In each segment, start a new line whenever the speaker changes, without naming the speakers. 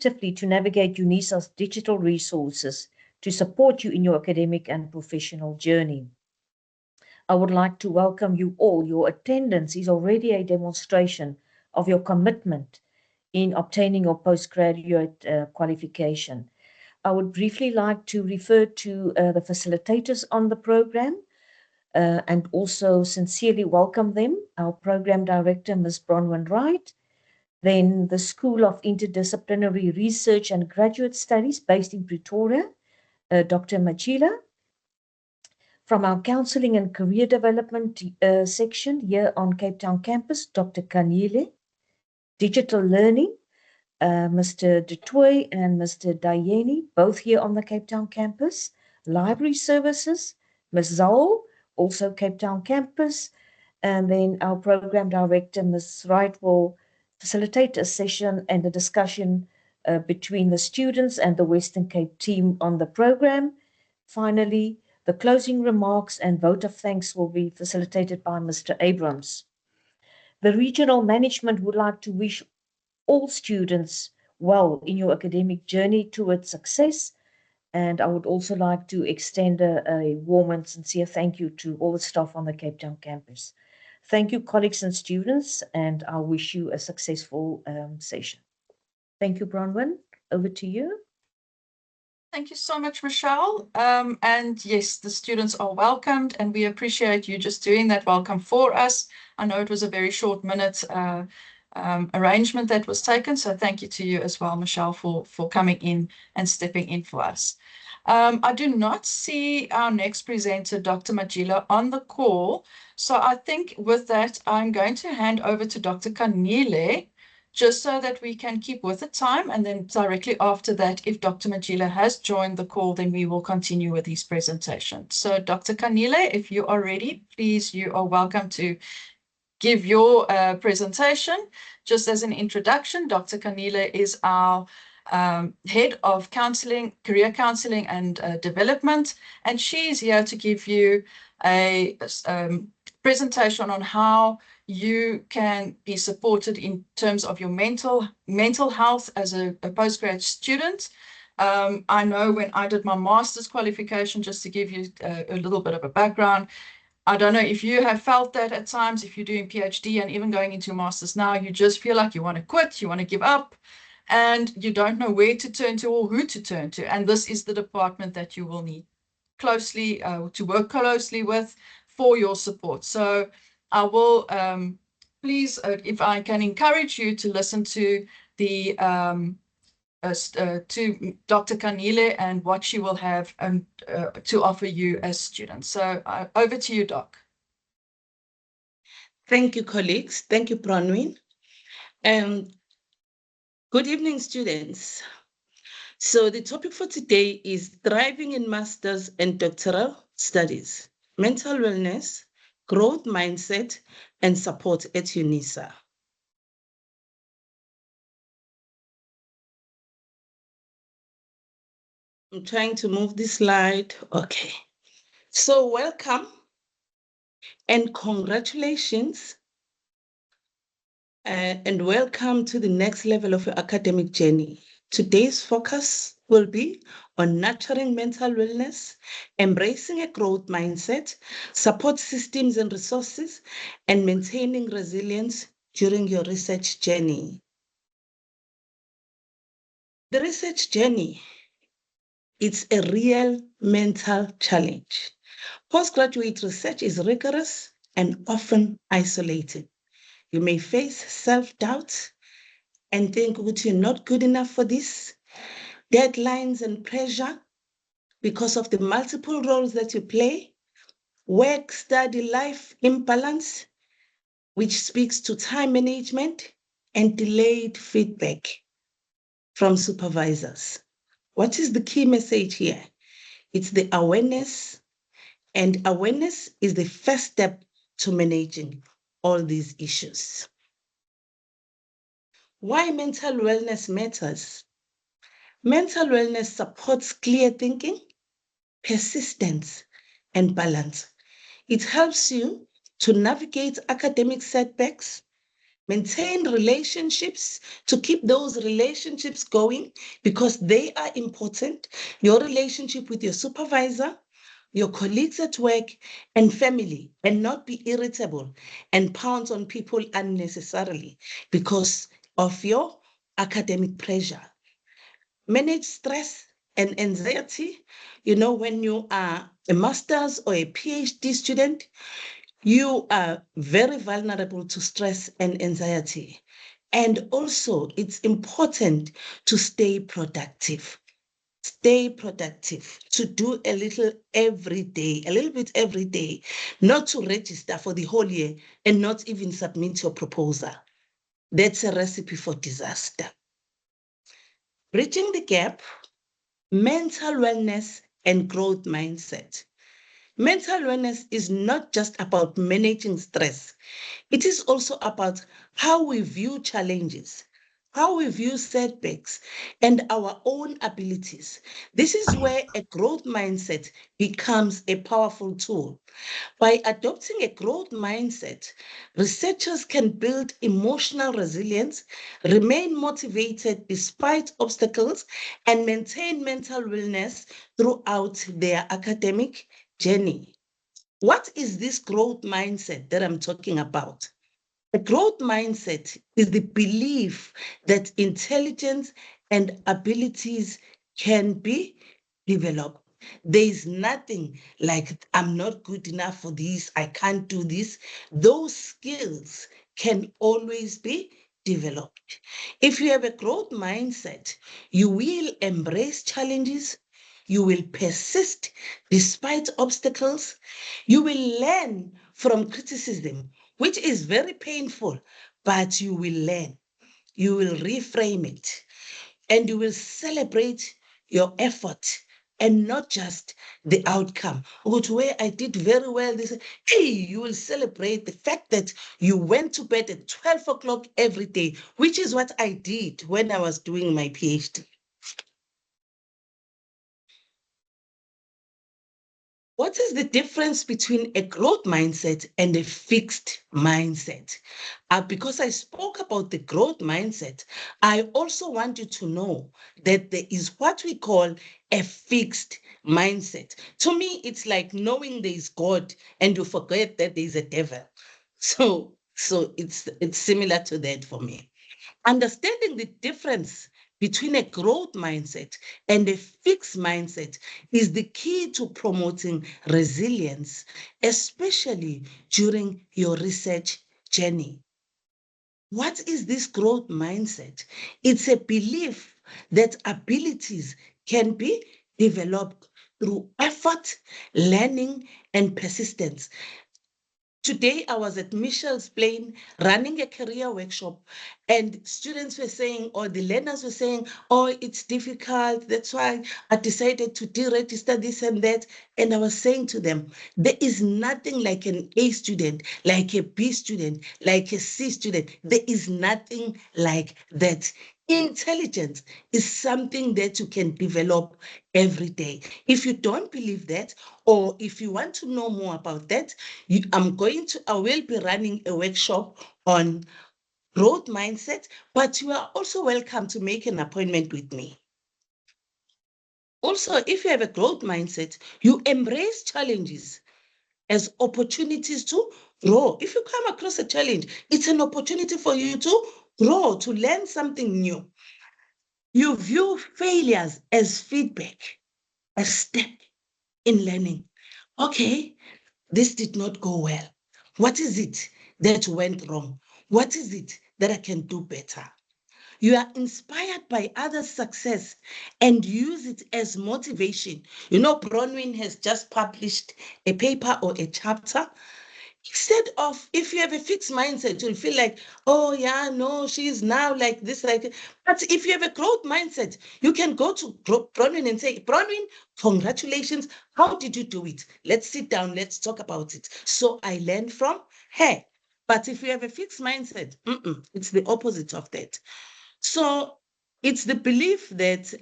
effectively to navigate UNISA's digital resources to support you in your academic and professional journey. I would like to welcome you all. Your attendance is already a demonstration of your commitment in obtaining your postgraduate qualification. I would briefly like to refer to the facilitators on the program and also sincerely welcome them. Our program director, Ms. Bronwyn Wright, then the School of Interdisciplinary Research and Graduate Studies based in Pretoria, Dr. Machila. From our Counseling and Career Development section here on Cape Town campus, Dr. Kanile. Digital Learning, Mr. Dutoy and Mr. Dayeni, both here on the Cape Town campus. Library Services, Ms. Zaul, also Cape Town campus. And then our program director, Ms. Wright, will facilitate a session and a discussion between the students and the Western Cape team on the program. Finally, the closing remarks and vote of thanks will be facilitated by Mr. Abrams. The regional management would like to wish all students well in your academic journey towards success. And I would also like to extend a warm and sincere thank you to all the staff on the Cape Town campus. Thank you, colleagues and students, and I wish you a successful session. Thank you, Bronwyn. Over to you.
Thank you so much, Michelle. And yes, the students are welcomed, and we appreciate you just doing that welcome for us. I know it was a very short minute arrangement that was taken, so thank you to you as well, Michelle, for coming in and stepping in for us. I do not see our next presenter, Dr. Majila, on the call. So I think with that, I'm going to hand over to Dr. Kanile, just so that we can keep with the time. And then directly after that, if Dr. Majila has joined the call, then we will continue with his presentation. So Dr. Kanile, if you are ready, please, you are welcome to give your presentation. Just as an introduction, Dr. Kanile is our head of counseling, career counseling and development, and she is here to give you a presentation on how you can be supported in terms of your mental health as a postgrad student. I know when I did my master's qualification, just to give you a little bit of a background, I don't know if you have felt that at times, if you're doing PhD and even going into master's now, you just feel like you want to quit, you want to give up, and you don't know where to turn to or who to turn to. And this is the department that you will need closely to work closely with for your support. So I will please, if I can encourage you to listen to the to Dr. Kanile and what she will have to offer you as students. So over to you, Doc.
Thank you, colleagues. Thank you, Bronwyn. Good evening, students. So the topic for today is thriving in master's and doctoral studies, mental wellness, growth mindset, and support at UNISA. I'm trying to move this slide. Okay. So welcome and congratulations and welcome to the next level of your academic journey. Today's focus will be on nurturing mental wellness, embracing a growth mindset, support systems and resources, and maintaining resilience during your research journey. The research journey, it's a real mental challenge. Postgraduate research is rigorous and often isolating. You may face self-doubt and think, you're not good enough for this, deadlines and pressure because of the multiple roles that you play, work, study, life imbalance, which speaks to time management and delayed feedback from supervisors. What is the key message here? It's the awareness, and awareness is the first step to managing all these issues. Why mental wellness matters? Mental wellness supports clear thinking, persistence, and balance. It helps you to navigate academic setbacks, Maintain relationships to keep those relationships going because they are important. Your relationship with your supervisor, your colleagues at work, and family, and not be irritable and pounce on people unnecessarily because of your academic pressure. Manage stress and anxiety. You know, when you are a master's or a PhD student, you are very vulnerable to stress and anxiety. And also, it's important to stay productive. Stay productive, to do a little every day, a little bit every day, not to register for the whole year and not even submit your proposal. That's a recipe for disaster. Bridging the gap, mental wellness and growth mindset. Mental wellness is not just about managing stress. It is also about how we view challenges, how we view setbacks, and our own abilities. This is where a growth mindset becomes a powerful tool. By adopting a growth mindset, researchers can build emotional resilience, remain motivated despite obstacles, and maintain mental wellness throughout their academic journey. What is this growth mindset that I'm talking about? A growth mindset is the belief that intelligence and abilities can be developed. There is nothing like, I'm not good enough for this, I can't do this. Those skills can always be developed. If you have a growth mindset, you will embrace challenges, you will persist despite obstacles, you will learn from criticism, which is very painful, but you will learn. You will reframe it and you will celebrate your effort and not just the outcome. But where I did very well, they say, hey, you will celebrate the fact that you went to bed at 12 o'clock every day, which is what I did when I was doing my PhD. What is the difference between a growth mindset and a fixed mindset? Because I spoke about the growth mindset, I also want you to know that there is what we call a fixed mindset. To me, it's like knowing there is God and you forget that there is a devil. So it's similar to that for me. Understanding the difference between a growth mindset and a fixed mindset is the key to promoting resilience, especially during your research journey. What is this growth mindset? It's a belief that abilities can be developed through effort, learning, and persistence. Today, I was at Michelle's Plain running a career workshop, and students were saying, or the learners were saying, oh, it's difficult. That's why I decided to deregister this and that. And I was saying to them, there is nothing like an A student, like a B student, like a C student. There is nothing like that. Intelligence is something that you can develop every day. If you don't believe that, or if you want to know more about that, I will be running a workshop on growth mindset, but you are also welcome to make an appointment with me. Also, if you have a growth mindset, you embrace challenges as opportunities to grow. If you come across a challenge, it's an opportunity for you to grow, to learn something new. You view failures as feedback, a step in learning. Okay, this did not go well. What is it that went wrong? What is it that I can do better? You are inspired by others' success and use it as motivation. You know, Bronwyn has just published a paper or a chapter. Instead of, if you have a fixed mindset, you'll feel like, oh yeah, no, she's now like this, like. But if you have a growth mindset, you can go to Bronwyn and say, Bronwyn, congratulations. How did you do it? Let's sit down, let's talk about it. So I learned from her. But if you have a fixed mindset, it's the opposite of that. So it's the belief that,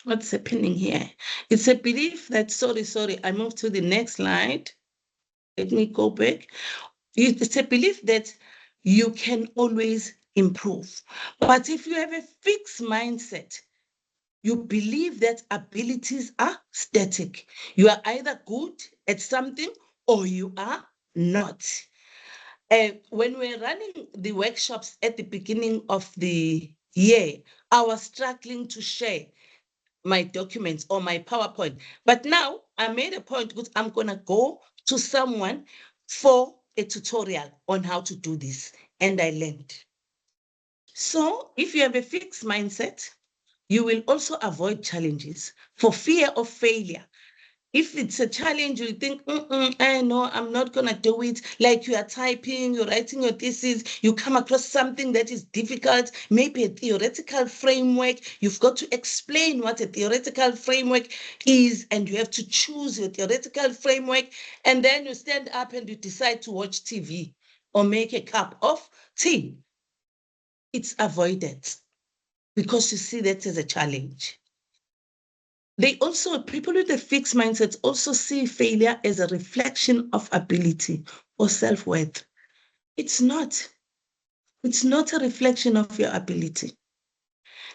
what's happening here? It's a belief that, sorry, I moved to the next slide. Let me go back. It's a belief that you can always improve. But if you have a fixed mindset, you believe that abilities are static. You are either good at something or you are not. When we're running the workshops at the beginning of the year, I was struggling to share my documents or my PowerPoint. But now I made a point because I'm going to go to someone for a tutorial on how to do this. And I learned. So if you have a fixed mindset, you will also avoid challenges for fear of failure. If it's a challenge, you think, I know I'm not going to do it. Like you are typing, you're writing your thesis, you come across something that is difficult, maybe a theoretical framework. You've got to explain what a theoretical framework is, and you have to choose your theoretical framework. And then you stand up and you decide to watch TV or make a cup of tea. It's avoided because you see that as a challenge. People with a fixed mindset also see failure as a reflection of ability or self-worth. It's not. It's not a reflection of your ability.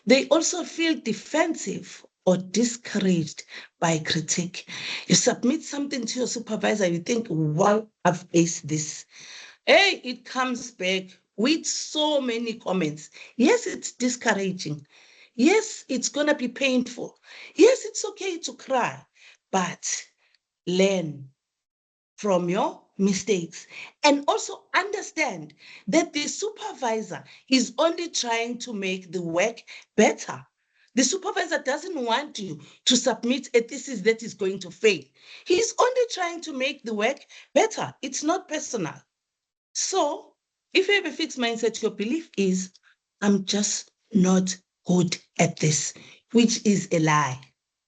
They also feel defensive or discouraged by critique. You submit something to your supervisor, you think, wow, I've aced this. Hey, it comes back with so many comments. Yes, it's discouraging. Yes, it's going to be painful. Yes, it's okay to cry, but learn from your mistakes and also understand that the supervisor is only trying to make the work better. The supervisor doesn't want you to submit a thesis that is going to fail. He's only trying to make the work better. It's not personal. So if you have a fixed mindset, your belief is, I'm just not good at this, which is a lie.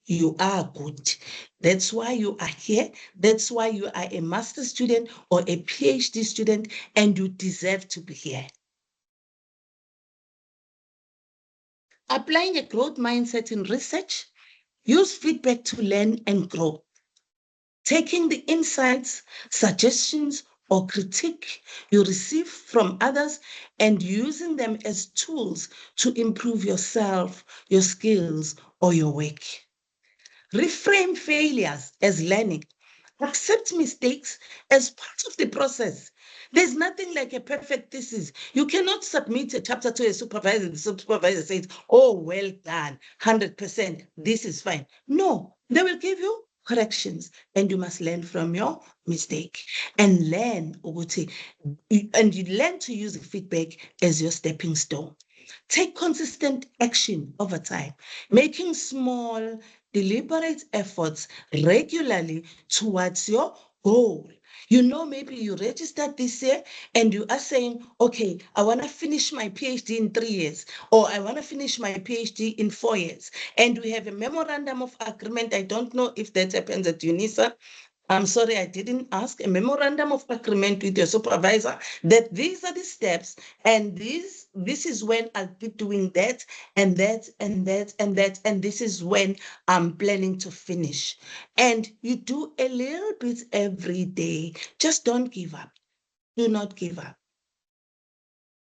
You are good. That's why you are here. That's why you are a master's student or a PhD student, and you deserve to be here. Applying a growth mindset in research, use feedback to learn and grow. Taking the insights, suggestions, or critique you receive from others and using them as tools to improve yourself, your skills, or your work. Reframe failures as learning. Accept mistakes as part of the process. There's nothing like a perfect thesis. You cannot submit a chapter to a supervisor and the supervisor says, oh, well done, 100%, this is fine. No, they will give you corrections and you must learn from your mistake and learn you learn to use the feedback as your stepping stone. Take consistent action over time, making small, deliberate efforts regularly towards your goal. Maybe you registered this year and you are saying, okay, I want to finish my PhD in 3 years, or I want to finish my PhD in 4 years. And we have a memorandum of agreement. I don't know if that happens at UNISA. I'm sorry, I didn't ask. A memorandum of agreement with your supervisor that these are the steps, and this is when I'll be doing that, and that, and that, and that, and this is when I'm planning to finish. And you do a little bit every day. Just don't give up. Do not give up.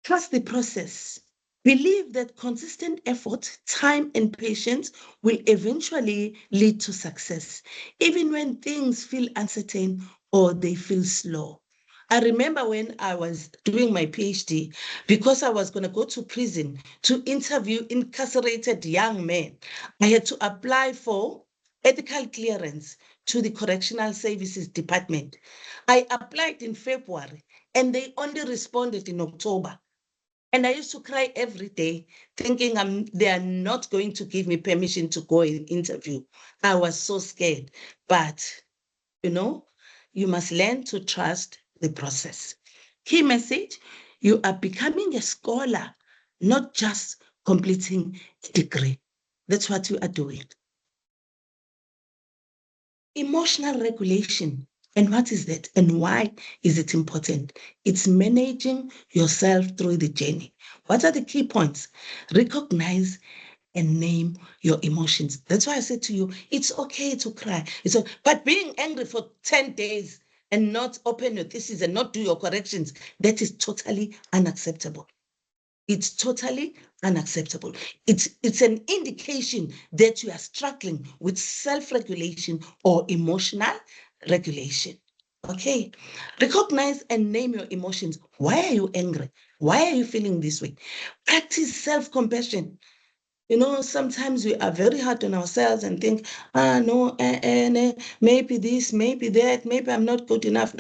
Trust the process. Believe that consistent effort, time, and patience will eventually lead to success, even when things feel uncertain or they feel slow. I remember when I was doing my PhD, because I was going to go to prison to interview incarcerated young men, I had to apply for ethical clearance to the Correctional Services Department. I applied in February and they only responded in October. And I used to cry every day, thinking they are not going to give me permission to go and interview. I was so scared. But, you must learn to trust the process. Key message, you are becoming a scholar, not just completing a degree. That's what you are doing. Emotional regulation. And what is that? And why is it important? It's managing yourself through the journey. What are the key points? Recognize and name your emotions. That's why I said to you, it's okay to cry. But being angry for 10 days and not open your thesis and not do your corrections, that is totally unacceptable. It's totally unacceptable. It's an indication that you are struggling with self-regulation or emotional regulation. Okay, recognize and name your emotions. Why are you angry? Why are you feeling this way? Practice self-compassion. You know, sometimes we are very hard on ourselves and think, no, maybe this, maybe that, maybe I'm not good enough.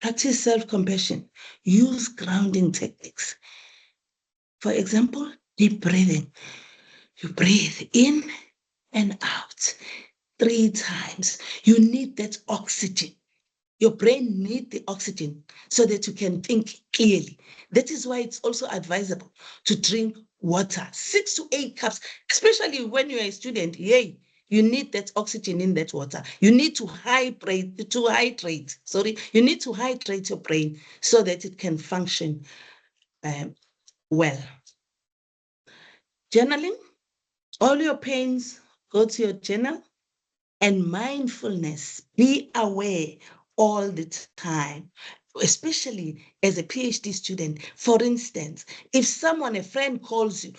Practice self-compassion. Use grounding techniques. For example, deep breathing. You breathe in and out 3 times. You need that oxygen. Your brain needs the oxygen so that you can think clearly. That is why it's also advisable to drink water, 6 to 8 cups, especially when you're a student. Yay, you need that oxygen in that water. You need to hydrate, You need to hydrate your brain so that it can function well. Journaling, all your pains, go to your journal. And mindfulness, be aware all the time, especially as a PhD student. For instance, if a friend calls you,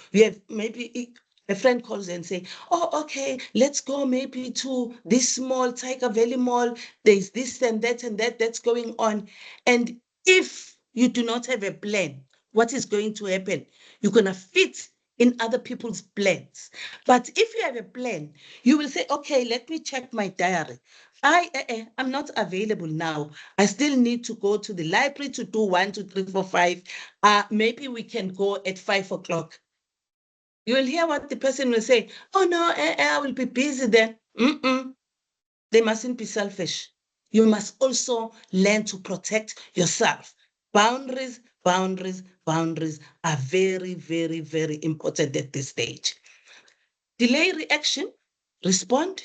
maybe a friend calls you and say, oh, okay, let's go maybe to this mall, Tiger Valley Mall. There's this and that that's going on. And if you do not have a plan, what is going to happen? You're going to fit in other people's plans. But if you have a plan, you will say, okay, let me check my diary. I'm not available now. I still need to go to the library to do 1, 2, 3, 4, 5. Maybe we can go at 5 o'clock. You will hear what the person will say. Oh no, I will be busy then. They mustn't be selfish. You must also learn to protect yourself. Boundaries are very, very, very important at this stage. Delay reaction, respond,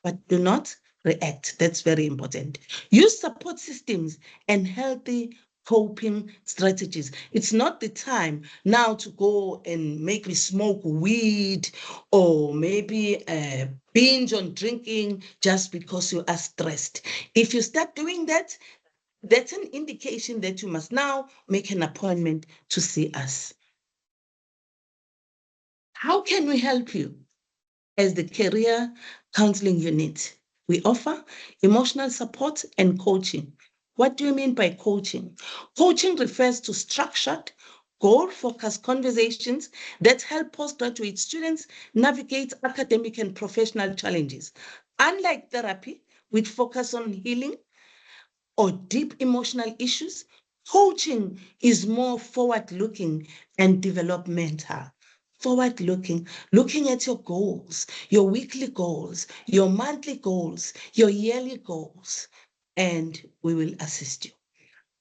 but do not react. That's very important. Use support systems and healthy coping strategies. It's not the time now to go and maybe smoke weed or maybe binge on drinking just because you are stressed. If you start doing that, that's an indication that you must now make an appointment to see us. How can we help you? As the Career Counseling Unit, we offer emotional support and coaching. What do you mean by coaching? Coaching refers to structured, goal-focused conversations that help postgraduate students navigate academic and professional challenges. Unlike therapy, which focus on healing or deep emotional issues, coaching is more forward-looking and developmental. Forward-looking, looking at your goals, your weekly goals, your monthly goals, your yearly goals, and we will assist you.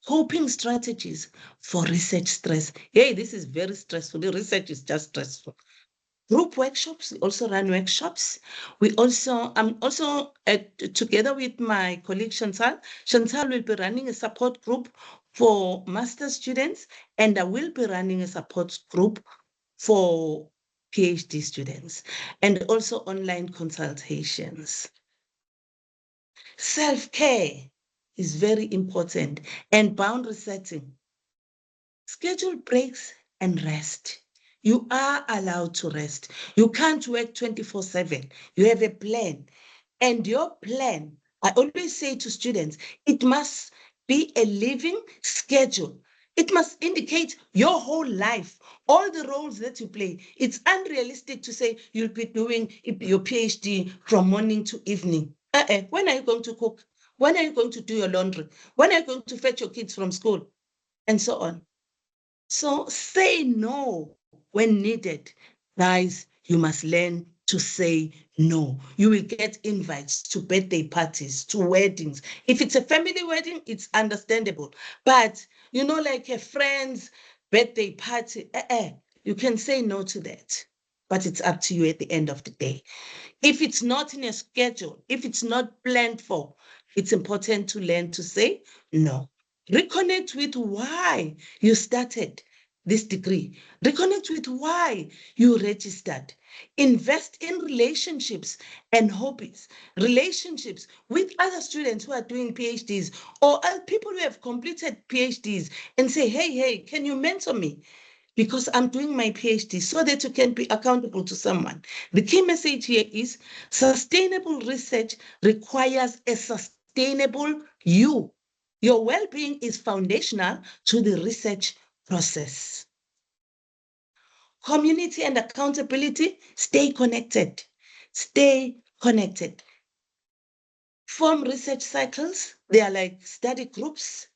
Coping strategies for research stress. Hey, this is very stressful. The research is just stressful. Group workshops, we also run workshops. I'm also together with my colleague Chantal. Chantal will be running a support group for master's students, and I will be running a support group for PhD students, and also online consultations. Self-care is very important, and boundary setting. Schedule breaks and rest. You are allowed to rest. You can't work 24/7. You have a plan. And your plan, I always say to students, it must be a living schedule. It must indicate your whole life, all the roles that you play. It's unrealistic to say you'll be doing your PhD from morning to evening. When are you going to cook? When are you going to do your laundry? When are you going to fetch your kids from school? And so on. So say no when needed. Guys, you must learn to say no. You will get invites to birthday parties, to weddings. If it's a family wedding, it's understandable. But, like a friend's birthday party, you can say no to that. But it's up to you at the end of the day. If it's not in a schedule, if it's not planned for, it's important to learn to say no. Reconnect with why you started. this degree. Reconnect with why you registered. Invest in relationships and hobbies, relationships with other students who are doing PhDs or people who have completed PhDs, and say, hey, can you mentor me? Because I'm doing my PhD, so that you can be accountable to someone. The key message here is sustainable research requires a sustainable you. Your well-being is foundational to the research process. Community and accountability, stay connected. Stay connected. Form research cycles. They are like study groups.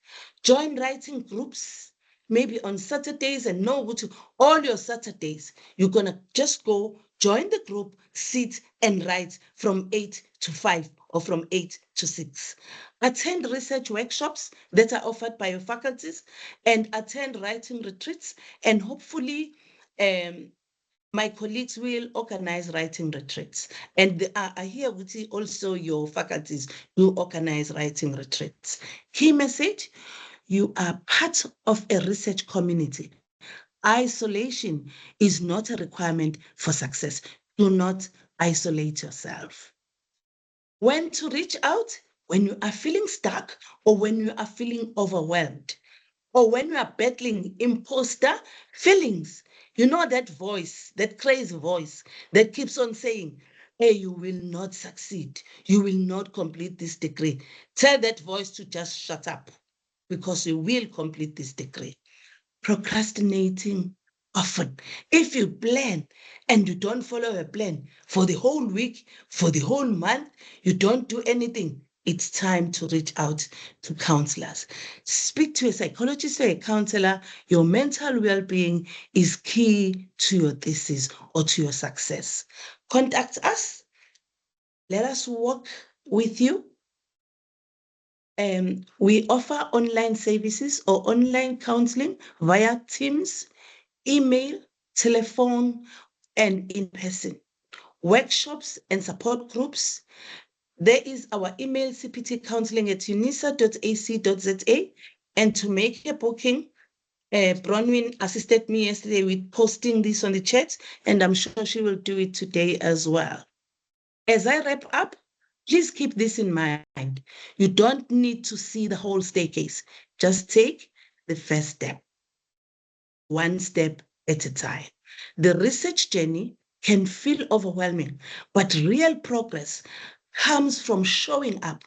Join writing groups. Maybe on Saturdays, and know what all your Saturdays, you're going to just go join the group, sit and write from 8 to 5 or from 8 to 6. Attend research workshops that are offered by your faculties, and attend writing retreats, and hopefully my colleagues will organize writing retreats. And I hear also your faculties will organize writing retreats. Key message, you are part of a research community. Isolation is not a requirement for success. Do not isolate yourself. When to reach out? When you are feeling stuck, or when you are feeling overwhelmed, or when you are battling imposter feelings. You know that voice, that crazy voice that keeps on saying, hey, you will not succeed. You will not complete this degree. Tell that voice to just shut up, because you will complete this degree. Procrastinating often. If you plan and you don't follow a plan for the whole week, for the whole month, you don't do anything, it's time to reach out to counselors. Speak to a psychologist or a counselor. Your mental well-being is key to your thesis or to your success. Contact us. Let us work with you. We offer online services or online counseling via Teams, email, telephone, and in person. Workshops and support groups. There is our email, cptcounseling@unisa.ac.za. And to make a booking, Bronwyn assisted me yesterday with posting this on the chat, and I'm sure she will do it today as well. As I wrap up, please keep this in mind. You don't need to see the whole staircase. Just take the first step, one step at a time. The research journey can feel overwhelming, but real progress comes from showing up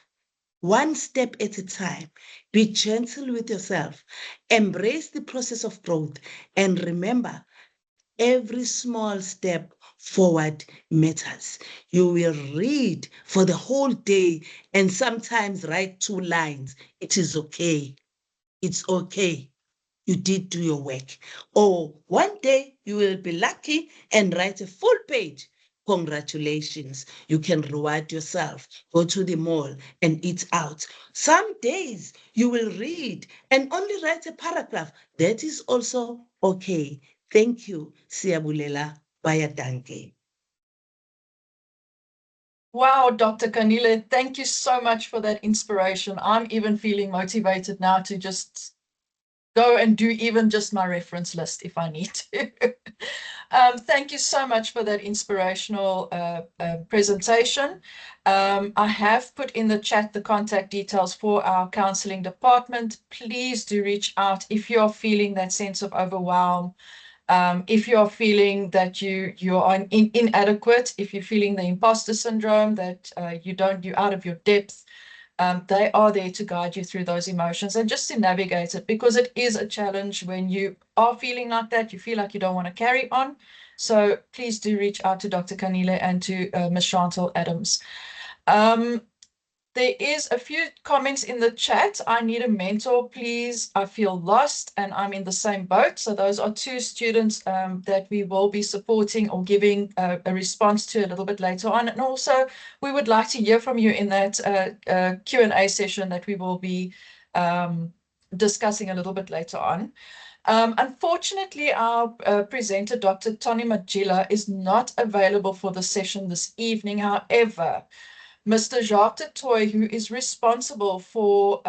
one step at a time. Be gentle with yourself. Embrace the process of growth. And remember, every small step forward matters. You will read for the whole day and sometimes write 2 lines. It is okay. It's okay. You did do your work. Or one day you will be lucky and write a full page. Congratulations. You can reward yourself. Go to the mall and eat out. Some days you will read and only write a paragraph. That is also okay. Thank you, Siyabulela Bayadanke.
Wow, Dr. Kanile, thank you so much for that inspiration. I'm even feeling motivated now to just go and do even just my reference list if I need to. Thank you so much for that inspirational presentation. I have put in the chat the contact details for our counseling department. Please do reach out if you're feeling that sense of overwhelm. If you're feeling that you are inadequate, if you're feeling the imposter syndrome, that you're out of your depth, they are there to guide you through those emotions and just to navigate it, because it is a challenge when you are feeling like that, you feel like you don't want to carry on. So please do reach out to Dr. Kanile and to Ms. Chantal Adams. There is a few comments in the chat. I need a mentor, please. I feel lost and I'm in the same boat. So those are 2 students that we will be supporting or giving a response to a little bit later on. And also we would like to hear from you in that Q&A session that we will be discussing a little bit later on. Unfortunately, our presenter, Dr. Tony Majila, is not available for the session this evening. However, Mr. Jacques du Toit, who is responsible for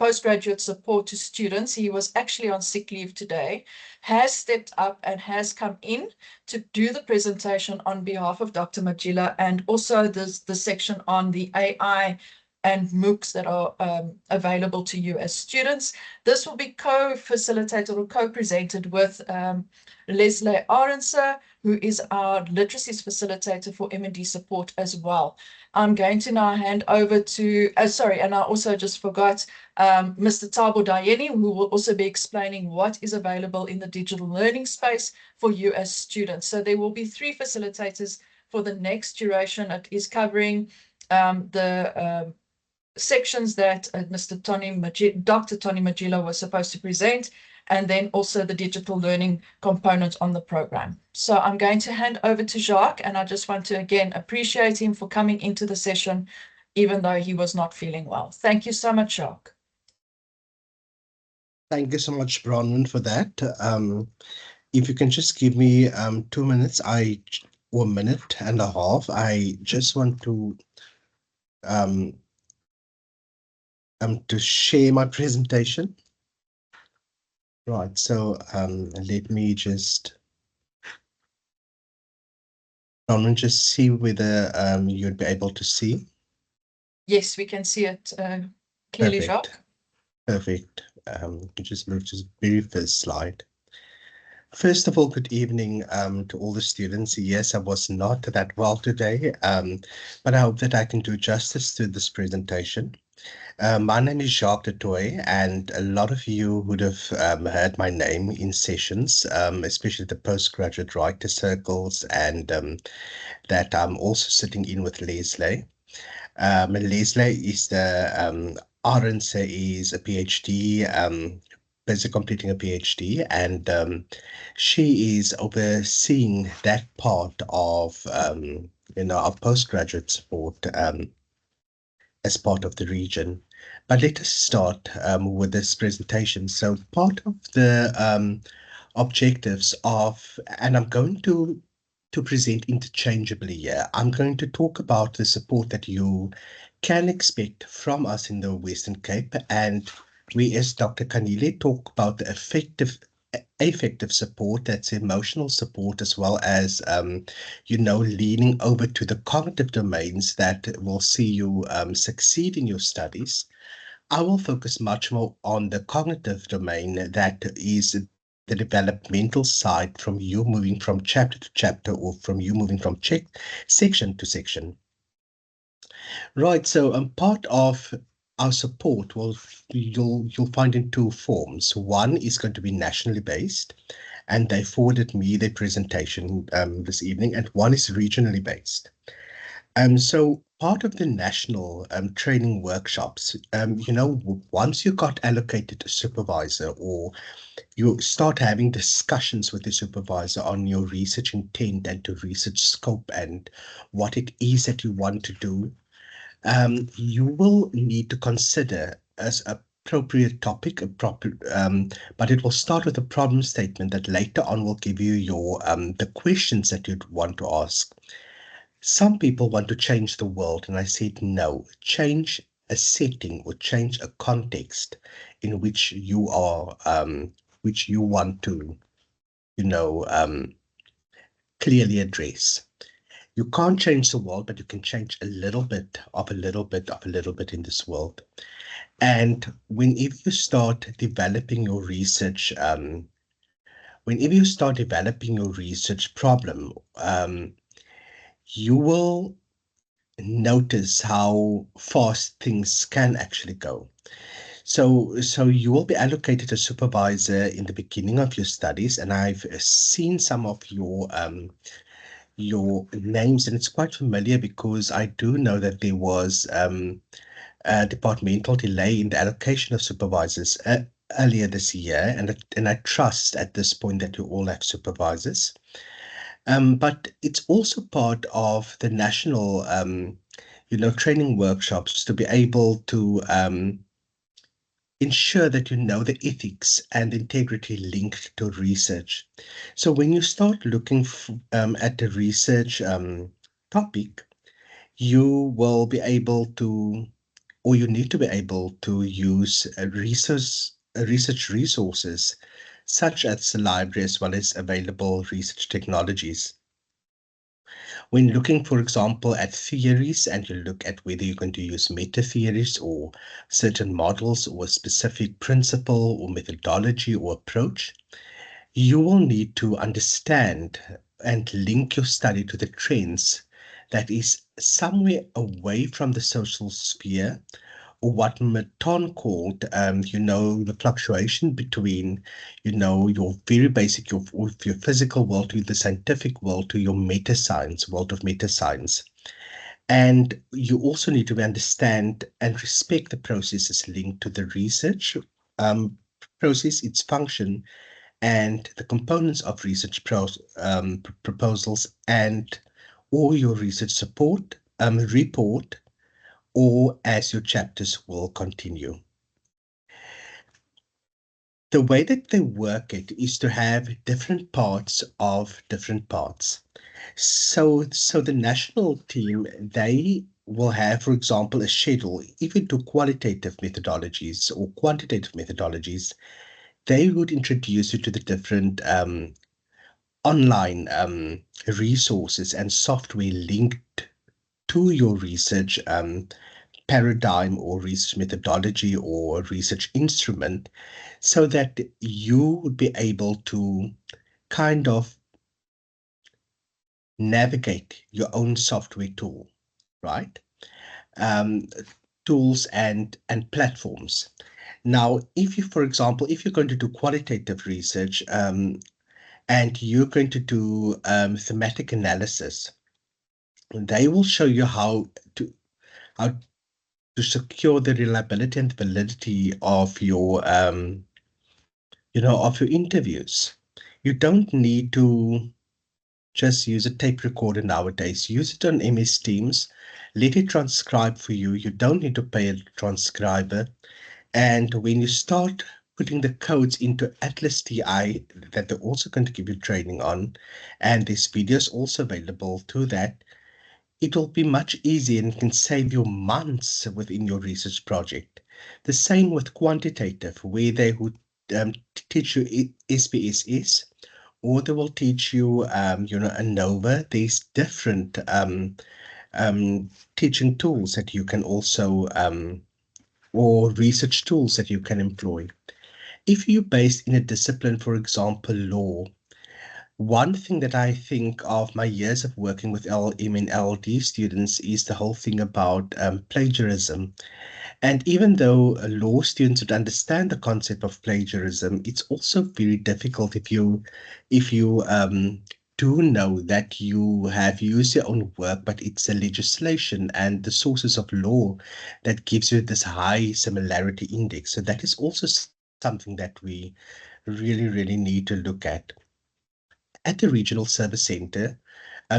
postgraduate support to students. He was actually on sick leave today, has stepped up and has come in to do the presentation on behalf of Dr. Majila, and also the section on the AI and MOOCs that are available to you as students. This will be co-facilitated or co-presented with Leslie Arense, who is our literacies facilitator for M&D support as well. I'm going to now hand over to, and I also just forgot Mr. Tabo Dayeni, who will also be explaining what is available in the digital learning space for you as students. So there will be 3 facilitators for the next duration. It is covering the sections that Dr. Tony Majila was supposed to present, and then also the digital learning component on the program. So I'm going to hand over to Jacques, and I just want to again appreciate him for coming into the session, even though he was not feeling well. Thank you so much, Jacques.
Thank you so much, Bronwyn, for that. If you can just give me 2 minutes, or a minute and a half, I just want to share my presentation. Right, so let me just see whether you'd be able to see.
Yes, we can see it clearly,
Perfect.
Jacques.
Perfect. Just move to the very first slide. First of all, good evening to all the students. Yes, I was not that well today, but I hope that I can do justice to this presentation. My name is Jacques du Toit, and a lot of you would have heard my name in sessions, especially the postgraduate writer circles, and that I'm also sitting in with Leslie. Leslie is the Arense is a PhD, busy completing a PhD, and she is overseeing that part of our postgraduate support as part of the region. But let us start with this presentation. So part of the objectives of, and I'm going to present interchangeably here. I'm going to talk about the support that you can expect from us in the Western Cape, and we, as Dr. Kanile, talk about the affective support, that's emotional support, as well as leaning over to the cognitive domains that will see you succeed in your studies. I will focus much more on the cognitive domain, that is the developmental side, from you moving from chapter to chapter, or from you moving from section to section. Right, so part of our support you'll find in 2 forms. One is going to be nationally based, and they forwarded me their presentation this evening, and one is regionally based. So part of the national training workshops, once you got allocated a supervisor, or you start having discussions with the supervisor on your research intent and to research scope and what it is that you want to do, you will need to consider as appropriate topic, but it will start with a problem statement that later on will give you your the questions that you'd want to ask. Some people want to change the world, and I said no. Change a setting or change a context in which you are, which you want to, clearly address. You can't change the world, but you can change a little bit of a little bit of a little bit in this world. And whenever you start developing your research, problem, you will notice how fast things can actually go. So you will be allocated a supervisor in the beginning of your studies, and I've seen some of your names, and it's quite familiar because I do know that there was a departmental delay in the allocation of supervisors earlier this year, and I trust at this point that you all have supervisors. But it's also part of the national, training workshops to be able to ensure that you know the ethics and integrity linked to research. So when you start looking at the research topic, you will be able to or you need to be able to use research resources such as the library as well as available research technologies. When looking, for example, at theories, and you look at whether you're going to use meta theories or certain models or a specific principle or methodology or approach, you will need to understand and link your study to the trends that is somewhere away from the social sphere, or what Merton called, the fluctuation between, your very basic, your physical world to the scientific world to your meta science, world of meta science. And you also need to understand and respect the processes linked to the research process, its function, and the components of research proposals, and or your research support report, or as your chapters will continue. The way that they work it is to have different parts of different parts. So the national team, they will have, for example, a schedule. If you do qualitative methodologies or quantitative methodologies, they would introduce you to the different online resources and software linked to your research paradigm or research methodology or research instrument, so that you would be able to kind of navigate your own software tool, right? Tools and platforms. Now, if you, for example, if you're going to do qualitative research and you're going to do thematic analysis, they will show you how to secure the reliability and validity of your of your interviews. You don't need to just use a tape recorder nowadays. Use it on MS Teams. Let it transcribe for you. You don't need to pay a transcriber. And when you start putting the codes into Atlas TI, that they're also going to give you training on, and there's videos also available to that, it will be much easier and can save you months within your research project. The same with quantitative, where they would teach you SPSS, or they will teach you, ANOVA. There's different teaching tools that you can also, or research tools that you can employ. If you're based in a discipline, for example, law, one thing that I think of my years of working with LLM and LLD students is the whole thing about plagiarism. And even though law students would understand the concept of plagiarism, it's also very difficult if you do know that you have used your own work, but it's the legislation and the sources of law that gives you this high similarity index. So that is also something that we really, really need to look at. At the Regional Service Center,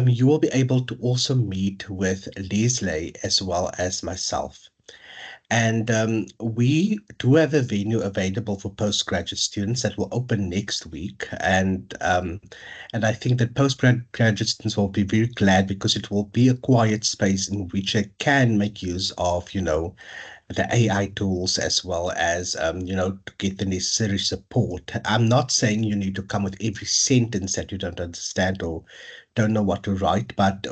you will be able to also meet with Leslie as well as myself. And we do have a venue available for postgraduate students that will open next week. And I think that postgraduate students will be very glad, because it will be a quiet space in which they can make use of, the AI tools, as well as, to get the necessary support. I'm not saying you need to come with every sentence that you don't understand or don't know what to write, but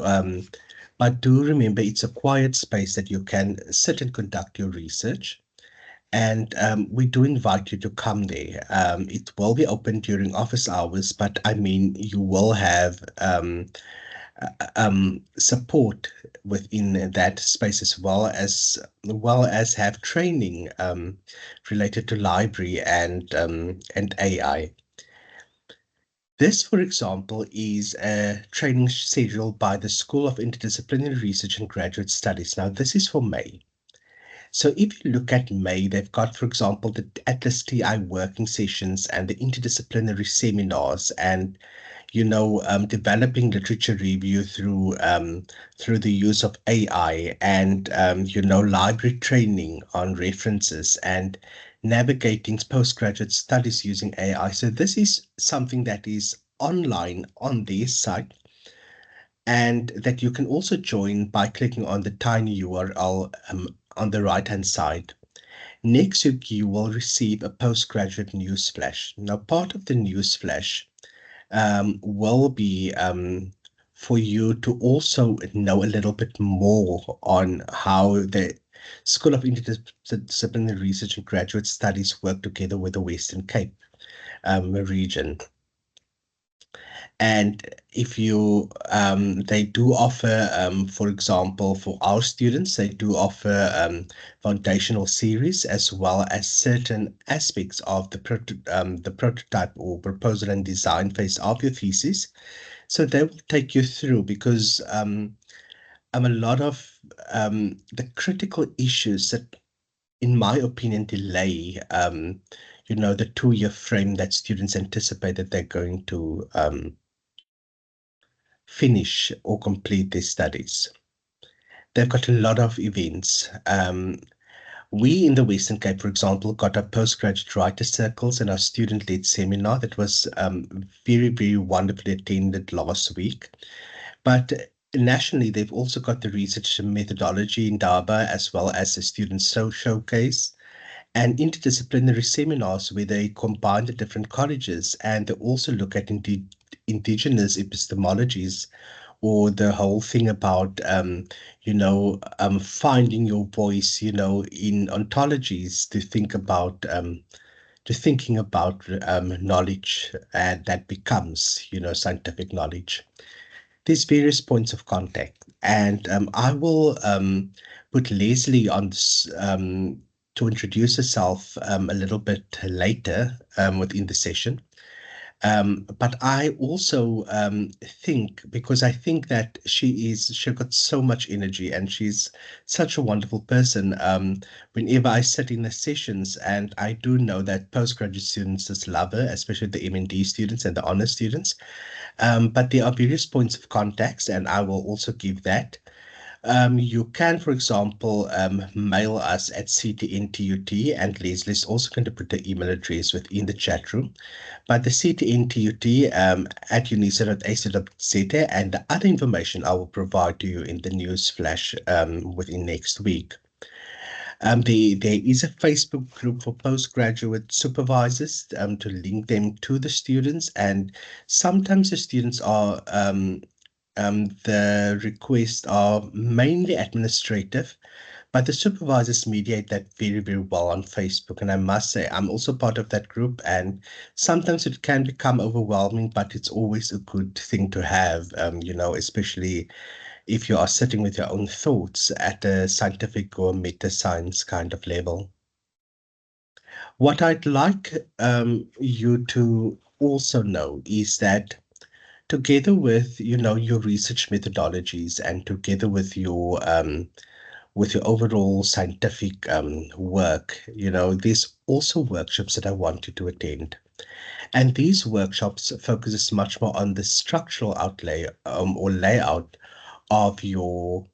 do remember it's a quiet space that you can sit and conduct your research. And we do invite you to come there. It will be open during office hours, but I mean, you will have support within that space, as well as have training related to library and AI. This, for example, is a training scheduled by the School of Interdisciplinary Research and Graduate Studies. Now, this is for May. So if you look at May, they've got, for example, the Atlas TI working sessions and the interdisciplinary seminars, and developing literature review through the use of AI, and library training on references, and navigating postgraduate studies using AI. So this is something that is online on their site, and that you can also join by clicking on the tiny URL on the right-hand side. Next week, you will receive a postgraduate news flash. Now, part of the news flash will be for you to also know a little bit more on how the School of Interdisciplinary Research and Graduate Studies work together with the Western Cape region. And if you, they do offer, for example, for our students, they do offer foundational series as well as certain aspects of the prototype or proposal and design phase of your thesis. So they will take you through because a lot of the critical issues that, in my opinion, delay, the 2-year frame that students anticipate that they're going to finish or complete their studies. They've got a lot of events. We in the Western Cape, for example, got our postgraduate writer circles and our student-led seminar that was very, very wonderfully attended last week. But nationally, they've also got the research methodology in Indaba as well as the student showcase and interdisciplinary seminars where they combine the different colleges and they also look at indigenous epistemologies, or the whole thing about finding your voice, in ontologies to think about thinking about knowledge, and that becomes scientific knowledge. There's various points of contact, and I will put Leslie on this, to introduce herself a little bit later within the session. But I also think, because I think that she's got so much energy and she's such a wonderful person, whenever I sit in the sessions, and I do know that postgraduate students just love her, especially the M&D students and the honor students. But there are various points of contacts, and I will also give that. You can, for example, mail us at CTNTUT, and Leslie's also going to put the email address within the chat room. But the CTNTUT at unisa.ac.za, and the other information I will provide to you in the news flash within next week. There is a Facebook group for postgraduate supervisors to link them to the students, and sometimes the students are the requests are mainly administrative, but the supervisors mediate that very, very well on Facebook. And I must say, I'm also part of that group, and sometimes it can become overwhelming, but it's always a good thing to have, especially if you are sitting with your own thoughts at a scientific or meta science kind of level. What I'd like you to also know is that together with your research methodologies and together with your overall scientific work, there's also workshops that I want you to attend. And these workshops focuses much more on the structural outlay or layout of your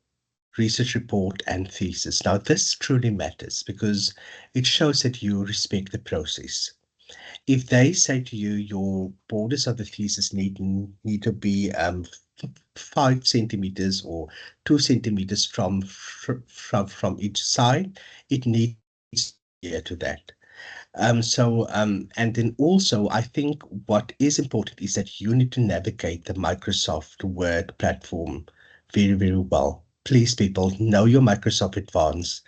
research report and thesis. Now, this truly matters because it shows that you respect the process. If they say to you your borders of the thesis need to be 5 centimeters or 2 centimeters from each side, it needs to adhere to that. And then also, I think what is important is that you need to navigate the Microsoft Word platform very, very well. Please, people, know your Microsoft Advance,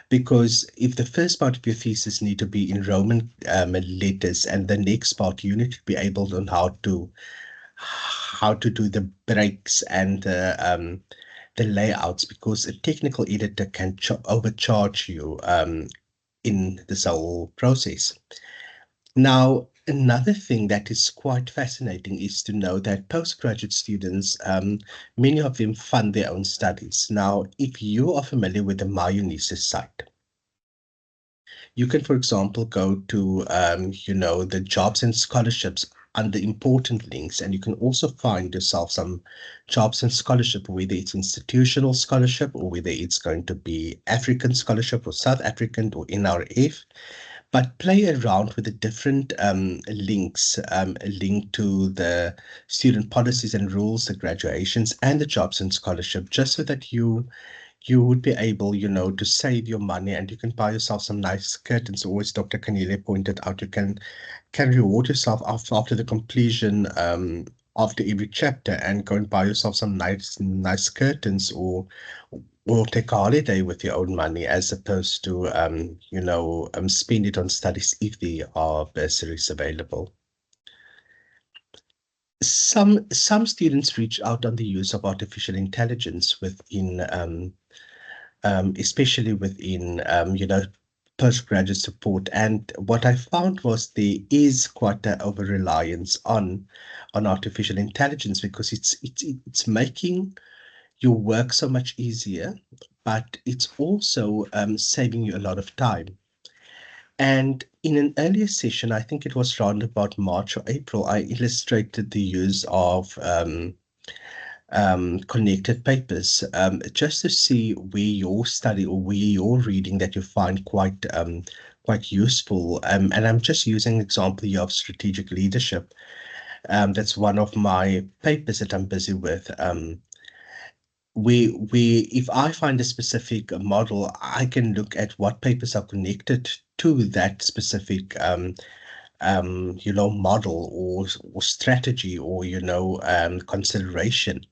because if the first part of your thesis need to be in Roman letters, and the next part you need to be able to know how to do the breaks and the layouts, because a technical editor can overcharge you in this whole process. Now, another thing that is quite fascinating is to know that postgraduate students, many of them fund their own studies. Now, if you are familiar with the MyUnisa site, you can, for example, go to, the jobs and scholarships under important links, and you can also find yourself some jobs and scholarship, whether it's institutional scholarship or whether it's going to be African scholarship or South African or NRF. But play around with the different links, linked to the student policies and rules, the graduations, and the jobs and scholarship, just so that you you would be able, to save your money, and you can buy yourself some nice curtains. Or as Dr. Kanile pointed out, you can reward yourself after the completion after every chapter, and go and buy yourself some nice curtains, or take a holiday with your own money, as opposed to spend it on studies if there are bursaries available. Some students reach out on the use of artificial intelligence within especially within postgraduate support. And what I found was there is quite an over reliance on artificial intelligence, because it's making your work so much easier, but it's also saving you a lot of time. And in an earlier session, I think it was around about March or April, I illustrated the use of connected papers, just to see where your study or where your reading that you find quite useful. And I'm just using an example here of strategic leadership. That's one of my papers that I'm busy with. If I find a specific model, I can look at what papers are connected to that specific model or strategy, or consideration.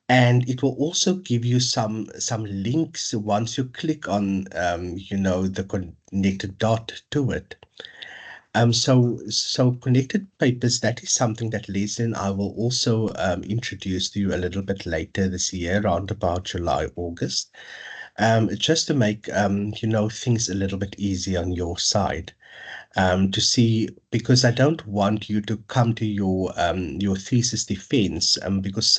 And it will also give you some links once you click on the connected dot to it. So connected papers, that is something that Leslie and I will also introduce to you a little bit later this year, around about July, August, just to make things a little bit easier on your side. To see, because I don't want you to come to your thesis defense, because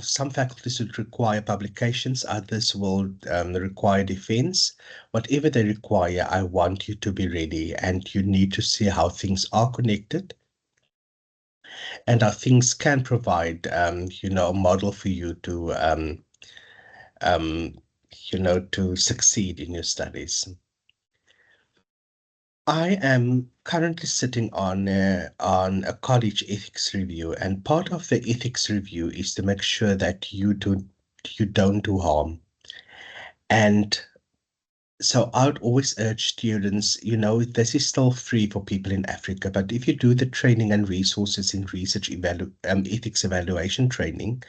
some faculties would require publications, others will require defense. Whatever they require, I want you to be ready, and you need to see how things are connected and how things can provide, a model for you to, to succeed in your studies. I am currently sitting on a college ethics review, and part of the ethics review is to make sure that you don't do harm. And so I would always urge students, this is still free for people in Africa, but if you do the training and resources in research ethics evaluation training,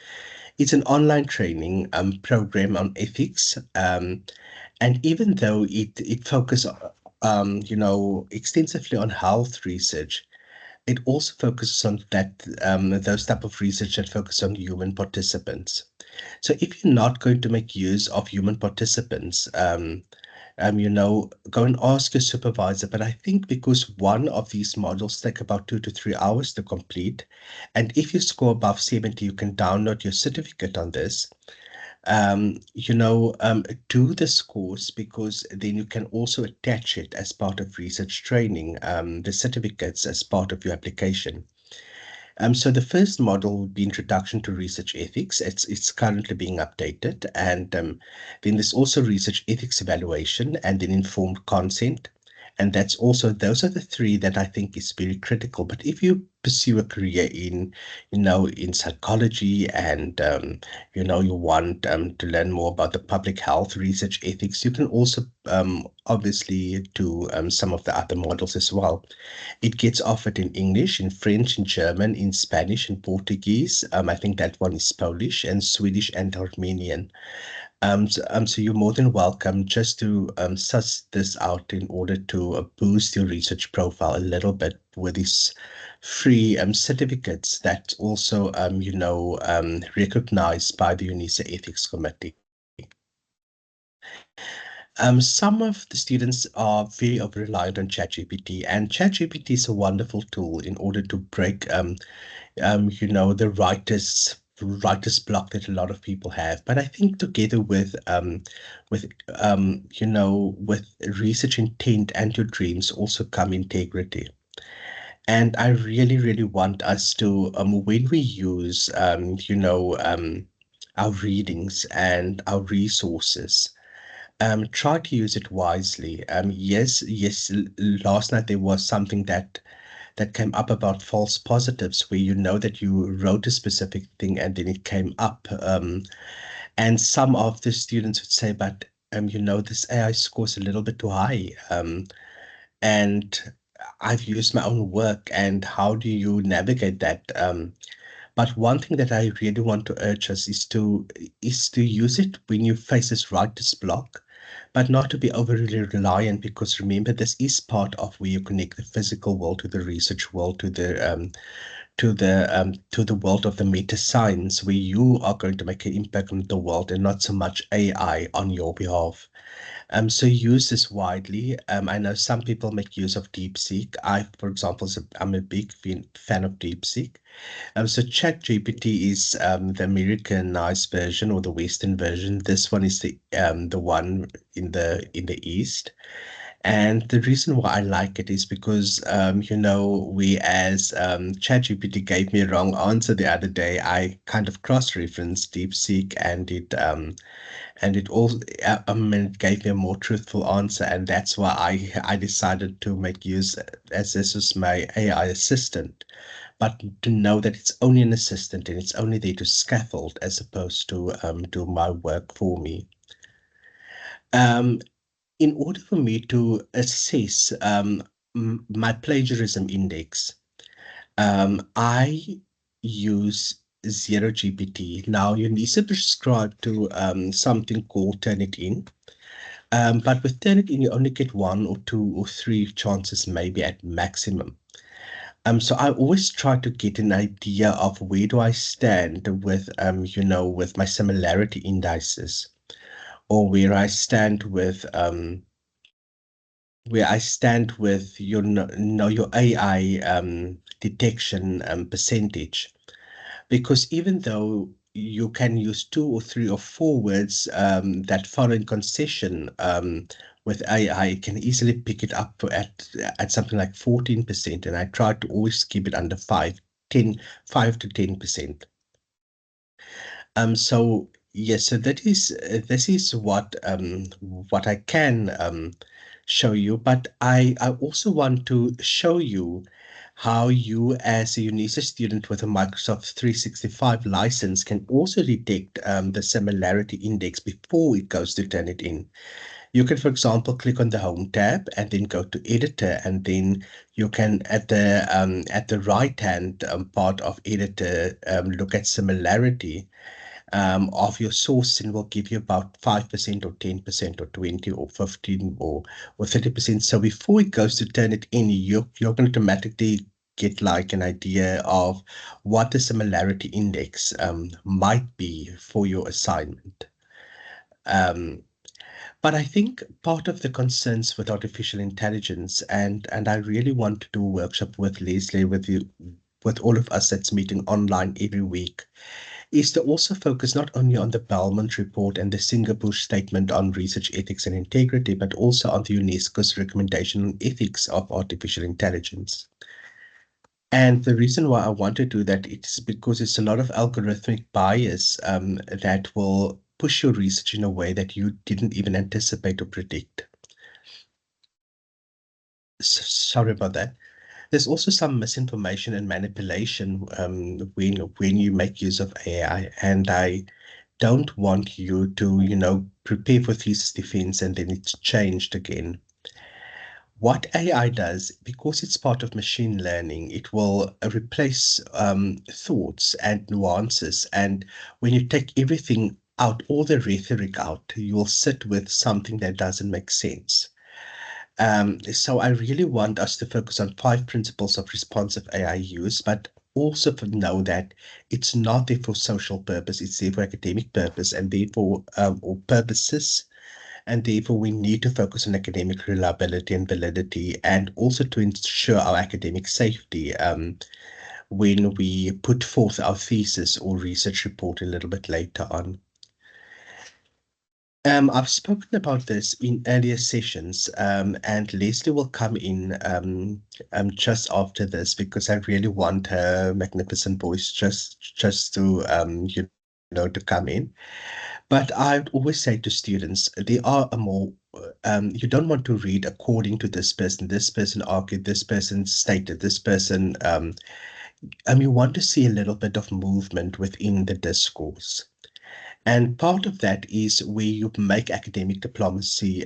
it's an online training program on ethics. And even though it focuses extensively on health research, it also focuses on those type of research that focus on human participants. So if you're not going to make use of human participants, go and ask your supervisor. But I think because one of these modules take about 2 to 3 hours to complete, and if you score above 70, you can download your certificate on this. Do this course, because then you can also attach it as part of research training, the certificates as part of your application. So the first model would be Introduction to Research Ethics. It's currently being updated. And then there's also Research Ethics Evaluation, and then Informed Consent. And those are the three that I think is very critical. But if you pursue a career in psychology, and, you want to learn more about the public health research ethics, you can also obviously do some of the other models as well. It gets offered in English, in French, in German, in Spanish, in Portuguese. I think that one is Polish, and Swedish and Armenian. So you're more than welcome just to suss this out in order to boost your research profile a little bit with these free certificates that's also recognized by the UNISA Ethics Committee. Some of the students are very reliant on ChatGPT, and ChatGPT is a wonderful tool in order to break the writer's block that a lot of people have. But I think together with research intent and your dreams also come integrity. And I really, really want us to, when we use, our readings and our resources, try to use it wisely. Yes, last night there was something that came up about false positives, where that you wrote a specific thing and then it came up. And some of the students would say, but this AI score is a little bit too high. And I've used my own work, and how do you navigate that? But one thing that I really want to urge us is to use it when you face this writer's block, but not to be overly reliant, because remember, this is part of where you connect the physical world to the research world, to the world of the meta science, where you are going to make an impact on the world and not so much AI on your behalf. So use this widely. I know some people make use of DeepSeek. For example, I'm a big fan of DeepSeek. So ChatGPT is the Americanized version or the Western version. This one is the one in the East. And the reason why I like it is because, whereas ChatGPT gave me a wrong answer the other day, I kind of cross-referenced DeepSeek, and it also it gave me a more truthful answer, and that's why I decided to make use, as this is my AI assistant, but to know that it's only an assistant and it's only there to scaffold as opposed to do my work for me. In order for me to assess my plagiarism index, I use ZeroGPT. Now, you need to subscribe to something called Turnitin. But with Turnitin, you only get 1 or 2 or 3 chances, maybe at maximum. So I always try to get an idea of where do I stand with, with my similarity indices, or where I stand with your your AI detection percentage. Because even though you can use 2 or 3 or 4 words that follow in concession with AI, it can easily pick it up at something like 14%, and I try to always keep it under 5 to 10%. So yes, so this is what I can show you, but I also want to show you how you, as a UNISA student with a Microsoft 365 license, can also detect the similarity index before it goes to Turnitin. You can, for example, click on the Home tab and then go to Editor, and then you can, at the right-hand part of Editor, look at similarity of your source, and will give you about 5% or 10% or 20 or 15 or 30%. So before it goes to Turnitin, you're going to automatically get like an idea of what the similarity index might be for your assignment. But I think part of the concerns with artificial intelligence, and I really want to do a workshop with Leslie, with you, with all of us that's meeting online every week, is to also focus not only on the Belmont report and the Singapore statement on research ethics and integrity, but also on the UNESCO's recommendation on ethics of artificial intelligence. And the reason why I want to do that is because it's a lot of algorithmic bias that will push your research in a way that you didn't even anticipate or predict. Sorry about that. There's also some misinformation and manipulation when you make use of AI, and I don't want you to, prepare for thesis defense and then it's changed again. What AI does, because it's part of machine learning, it will replace thoughts and nuances. And when you take everything out, all the rhetoric out, you will sit with something that doesn't make sense. So I really want us to focus on 5 principles of responsive AI use, but also to know that it's not there for social purpose, it's there for academic purpose, and therefore, or purposes, and therefore we need to focus on academic reliability and validity, and also to ensure our academic safety when we put forth our thesis or research report a little bit later on. I've spoken about this in earlier sessions, and Leslie will come in just after this, because I really want her magnificent voice just to to come in. But I would always say to students, there are a more you don't want to read according to this person argued, this person stated, this person. You want to see a little bit of movement within the discourse. And part of that is where you make academic diplomacy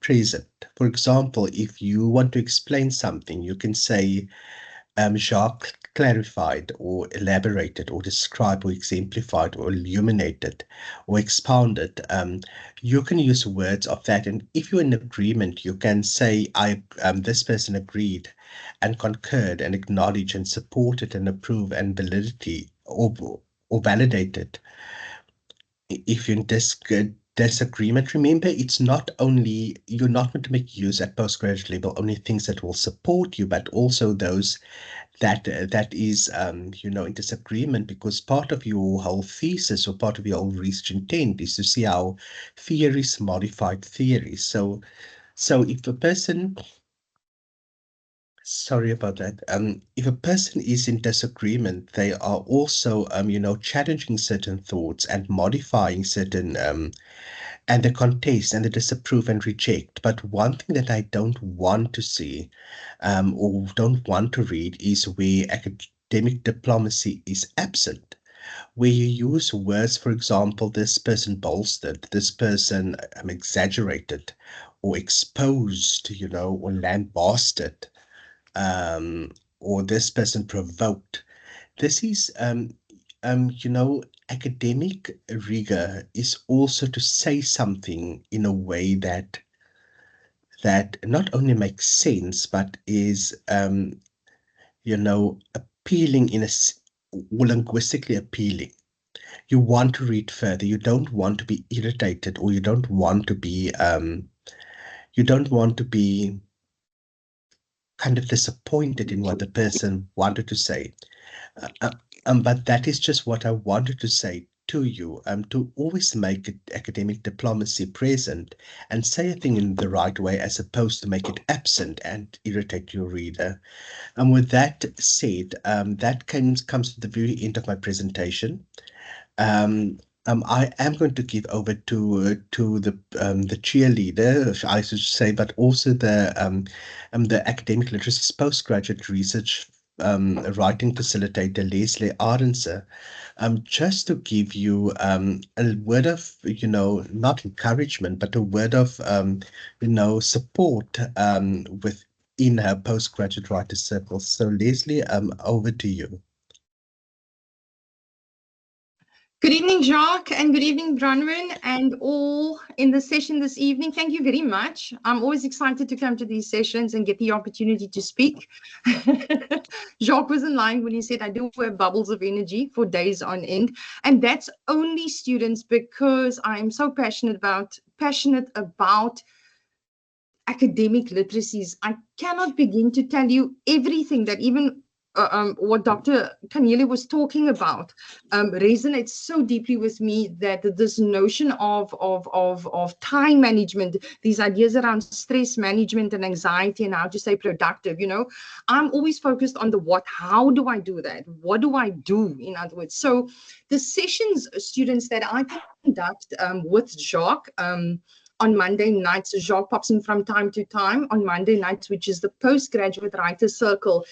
present. For example, if you want to explain something, you can say, Jacques clarified or elaborated or described or exemplified or illuminated or expounded. You can use words of that. And if you're in agreement, you can say, this person agreed and concurred and acknowledged and supported and approved and validity or validated. If you're in disagreement, remember, it's not only, you're not going to make use at postgraduate level only things that will support you, but also those that is in disagreement, because part of your whole thesis or part of your whole research intent is to see how theories modified theories. So if a person, sorry about that, if a person is in disagreement, they are also challenging certain thoughts and modifying certain and the contest and the disapprove and reject. But one thing that I don't want to see or don't want to read is where academic diplomacy is absent, where you use words, for example, this person bolstered, this person exaggerated or exposed, or lambasted, or this person provoked. This is, academic rigor is also to say something in a way that not only makes sense, but is, appealing or linguistically appealing. You want to read further. You don't want to be irritated, or you don't want to be, kind of disappointed in what the person wanted to say. But that is just what I wanted to say to you, to always make academic diplomacy present and say a thing in the right way, as opposed to make it absent and irritate your reader. And with that said, that comes to the very end of my presentation. I am going to give over to the cheerleader, I should say, but also the academic literacy postgraduate research writing facilitator, Leslie Arendse, just to give you a word of, not encouragement, but a word of, support within her postgraduate writer circle. So Leslie, over to you.
Good evening, Jacques, and good evening, Bronwyn, and all in the session this evening. Thank you very much. I'm always excited to come to these sessions and get the opportunity to speak. Jacques wasn't lying when he said I do have bubbles of energy for days on end, and that's only, students, because I am so passionate about academic literacies. I cannot begin to tell you everything that even what Dr. Kanyile was talking about resonates so deeply with me, that this notion of time management, these ideas around stress management and anxiety and how to stay productive, I'm always focused on the what. How do I do that? What do I do, in other words? So the sessions, students, that I conduct with Jacques, on Monday nights, Jacques pops in from time to time on Monday nights, which is the Postgraduate Writers Circle.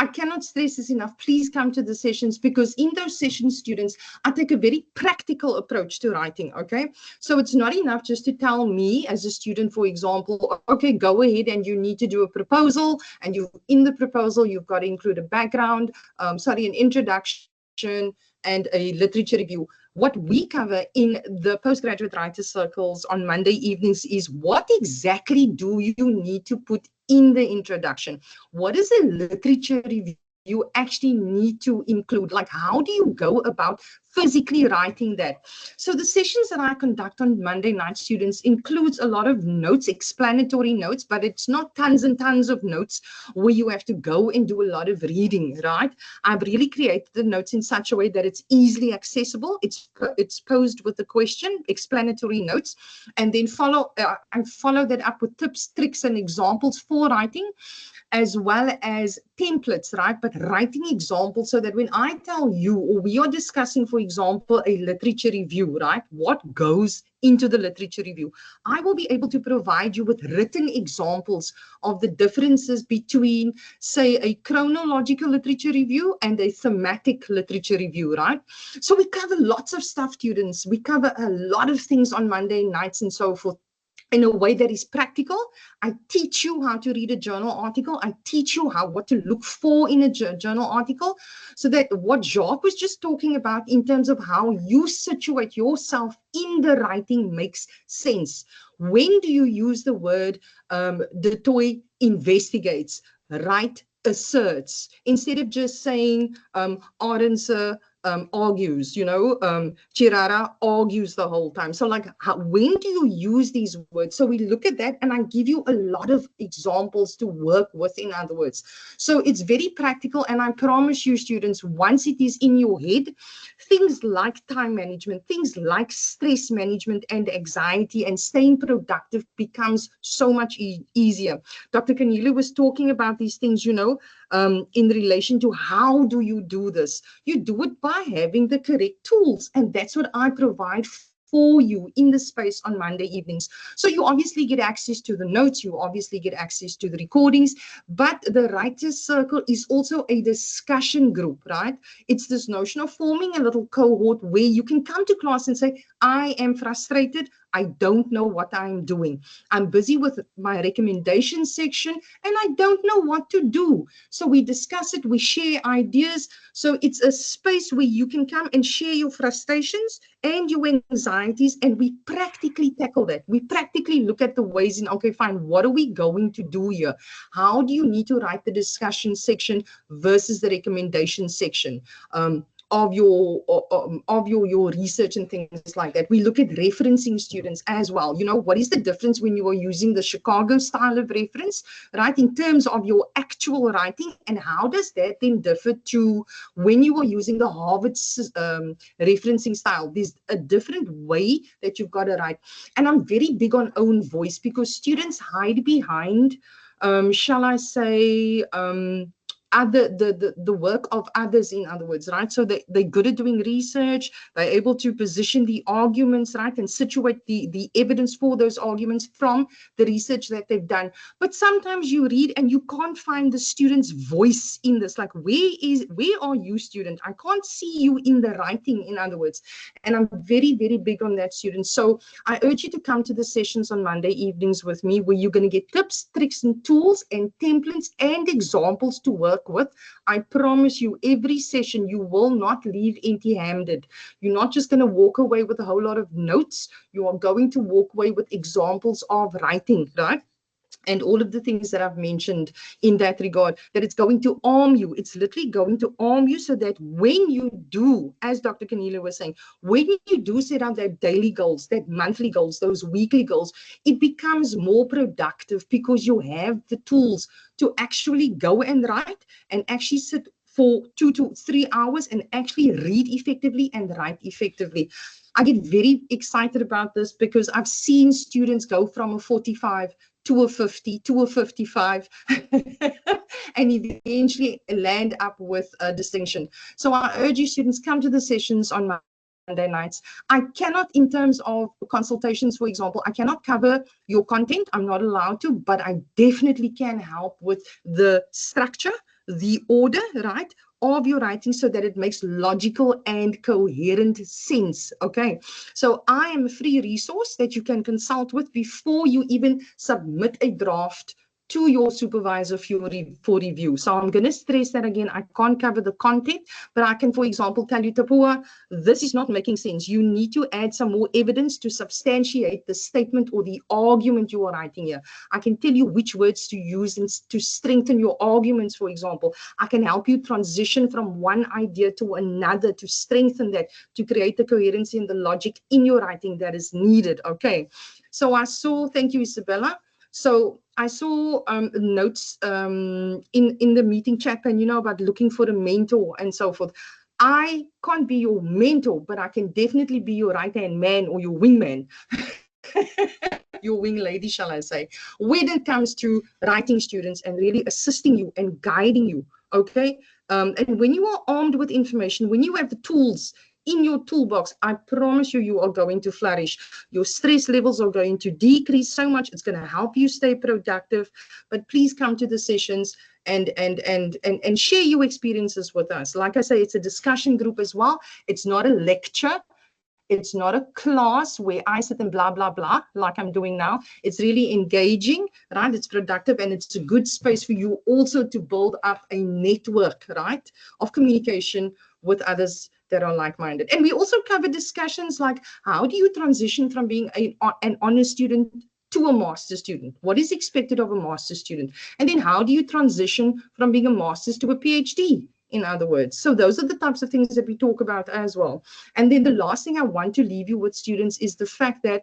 I cannot stress this enough. Please come to the sessions, because in those sessions, students, I take a very practical approach to writing, okay? So it's not enough just to tell me as a student, for example, okay, go ahead and you need to do a proposal, and in the proposal, you've got to include a background, an introduction and a literature review. What we cover in the postgraduate writers circles on Monday evenings is what exactly do you need to put in the introduction? What is a literature review you actually need to include? Like, how do you go about physically writing that? So the sessions that I conduct on Monday night, students, includes a lot of notes, explanatory notes, but it's not tons and tons of notes where you have to go and do a lot of reading, right? I've really created the notes in such a way that it's easily accessible. It's posed with the question, explanatory notes, and then follow that up with tips, tricks, and examples for writing, as well as templates, right? But writing examples so that when I tell you, or we are discussing, for example, a literature review, right? What goes into the literature review? I will be able to provide you with written examples of the differences between, say, a chronological literature review and a thematic literature review, right? So we cover lots of stuff, students. We cover a lot of things on Monday nights and so forth, in a way that is practical. I teach you how to read a journal article. I teach you what to look for in a journal article, so that what Jacques was just talking about in terms of how you situate yourself in the writing makes sense. When do you use the word Du Toit investigates, Wright asserts, instead of just saying Arendse argues, Chirara argues the whole time. So like, when do you use these words? So we look at that, and I give you a lot of examples to work with, in other words. So it's very practical, and I promise you, students, once it is in your head, things like time management, things like stress management and anxiety and staying productive becomes so much easier. Dr. Kanyile was talking about these things, in relation to how do you do this? You do it by having the correct tools, and that's what I provide for you in the space on Monday evenings. So you obviously get access to the notes, you obviously get access to the recordings, but the Writers Circle is also a discussion group, right? It's this notion of forming a little cohort where you can come to class and say, I am frustrated, I don't know what I'm doing. I'm busy with my recommendation section and I don't know what to do. So we discuss it, we share ideas. So it's a space where you can come and share your frustrations and your anxieties, and we practically tackle that. We practically look at the ways in, okay, fine, what are we going to do here? How do you need to write the discussion section versus the recommendation section? Of your research and things like that. We look at referencing, students, as well. What is the difference when you are using the Chicago style of reference, right, in terms of your actual writing, and how does that then differ to when you are using the Harvard referencing style? There's a different way that you've got to write. And I'm very big on own voice, because students hide behind, shall I say, the work of others, in other words, right? So they're good at doing research, they're able to position the arguments, right, and situate the evidence for those arguments from the research that they've done. But sometimes you read and you can't find the student's voice in this. Like, where are you, student? I can't see you in the writing, in other words. And I'm very, very big on that, students. So I urge you to come to the sessions on Monday evenings with me, where you're going to get tips, tricks, and tools and templates and examples to work with. I promise you, every session you will not leave empty-handed. You're not just going to walk away with a whole lot of notes. You are going to walk away with examples of writing, right? And all of the things that I've mentioned in that regard, that it's going to arm you. It's literally going to arm you, so that when you do, as Dr. Kanyile was saying, when you do set out that daily goals, that monthly goals, those weekly goals, it becomes more productive, because you have the tools to actually go and write and actually sit for 2 to 3 hours and actually read effectively and write effectively. I get very excited about this, because I've seen students go from a 45 to a 50, to a 55, and eventually land up with a distinction. So I urge you, students, come to the sessions on Monday nights. I cannot, in terms of consultations, for example, I cannot cover your content. I'm not allowed to, but I definitely can help with the structure, the order, right, of your writing, so that it makes logical and coherent sense. Okay, so I am a free resource that you can consult with before you even submit a draft to your supervisor for review. So I'm going to stress that again. I can't cover the content, but I can, for example, tell you, Tapua, this is not making sense. You need to add some more evidence to substantiate the statement or the argument you are writing here. I can tell you which words to use to strengthen your arguments, for example. I can help you transition from one idea to another to strengthen that, to create the coherency and the logic in your writing that is needed. Okay, so thank you, Isabella. So I saw notes in the meeting chat, and about looking for a mentor and so forth. I can't be your mentor, but I can definitely be your right-hand man or your wingman. your wing lady, shall I say, when it comes to writing students and really assisting you and guiding you. Okay. And when you are armed with information, when you have the tools in your toolbox, I promise you, you are going to flourish. Your stress levels are going to decrease so much. It's going to help you stay productive. But please come to the sessions and share your experiences with us. Like I say, it's a discussion group as well. It's not a lecture. It's not a class where I sit and blah, blah, blah, like I'm doing now. It's really engaging, right? It's productive, and it's a good space for you also to build up a network, right, of communication with others that are like-minded. And we also cover discussions like, how do you transition from being an honors student to a master's student? What is expected of a master's student? And then how do you transition from being a master's to a PhD? In other words, so those are the types of things that we talk about as well. And then the last thing I want to leave you with, students, is the fact that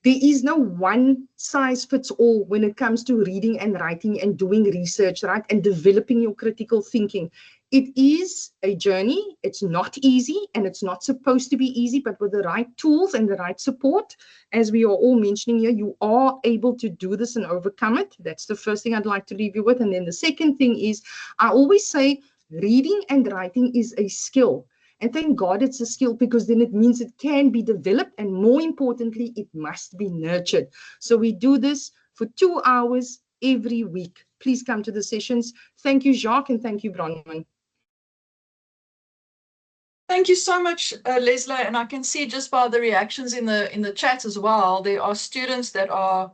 there is no one size fits all when it comes to reading and writing and doing research, right? And developing your critical thinking. It is a journey. It's not easy, and it's not supposed to be easy, but with the right tools and the right support, as we are all mentioning here, you are able to do this and overcome it. That's the first thing I'd like to leave you with. And then the second thing is, I always say, reading and writing is a skill. And thank God it's a skill, because then it means it can be developed, and more importantly, it must be nurtured. So we do this for 2 hours every week. Please come to the sessions. Thank you, Jacques, and thank you, Bronwyn.
Thank you so much, Leslie. And I can see just by the reactions in the chat as well, there are students that are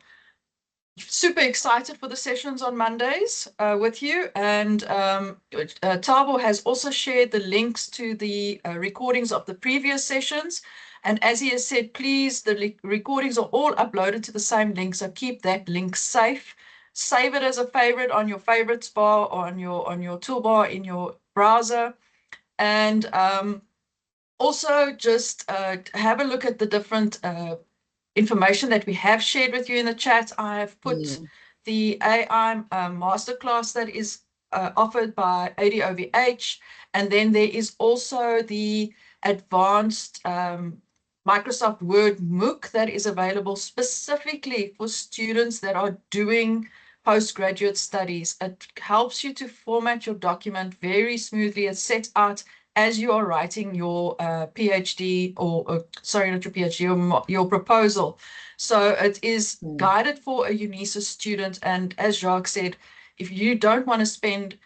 super excited for the sessions on Mondays with you. And Thabo has also shared the links to the recordings of the previous sessions. And as he has said, please, the recordings are all uploaded to the same link, so keep that link safe. Save it as a favorite on your favorites bar, or on your toolbar in your browser. And also just have a look at the different information that we have shared with you in the chat. I have put the AI masterclass that is offered by ADOVH, and then there is also the advanced Microsoft Word MOOC that is available specifically for students that are doing postgraduate studies. It helps you to format your document very smoothly. It sets out as you are writing your PhD, or sorry, not your PhD, your proposal. So it is guided for a UNISA student. And as Jacques said, if you don't want to spend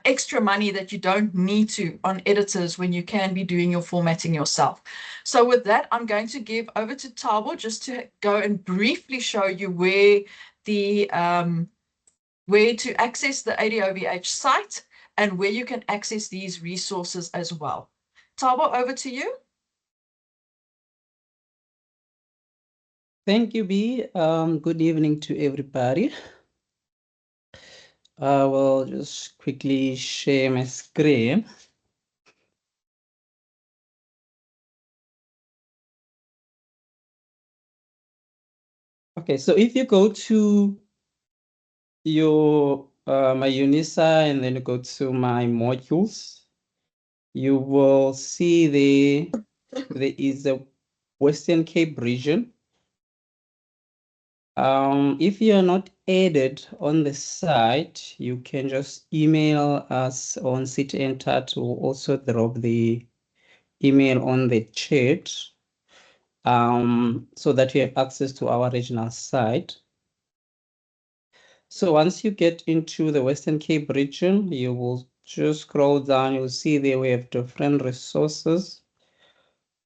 extra money that you don't need to on editors when you can be doing your formatting yourself. So with that, I'm going to give over to Thabo just to go and briefly show you where to access the ADOVH site and where you can access these resources as well. Thabo, over to you.
Thank you, B. Good evening to everybody. I will just quickly share my screen. Okay, so if you go to your my UNISA and then you go to my modules, you will see there is a Western Cape region. If you're not added on the site, you can just email us on CityEntert. We'll also drop the email on the chat so that you have access to our regional site. So once you get into the Western Cape region, you will just scroll down. You'll see there we have different resources.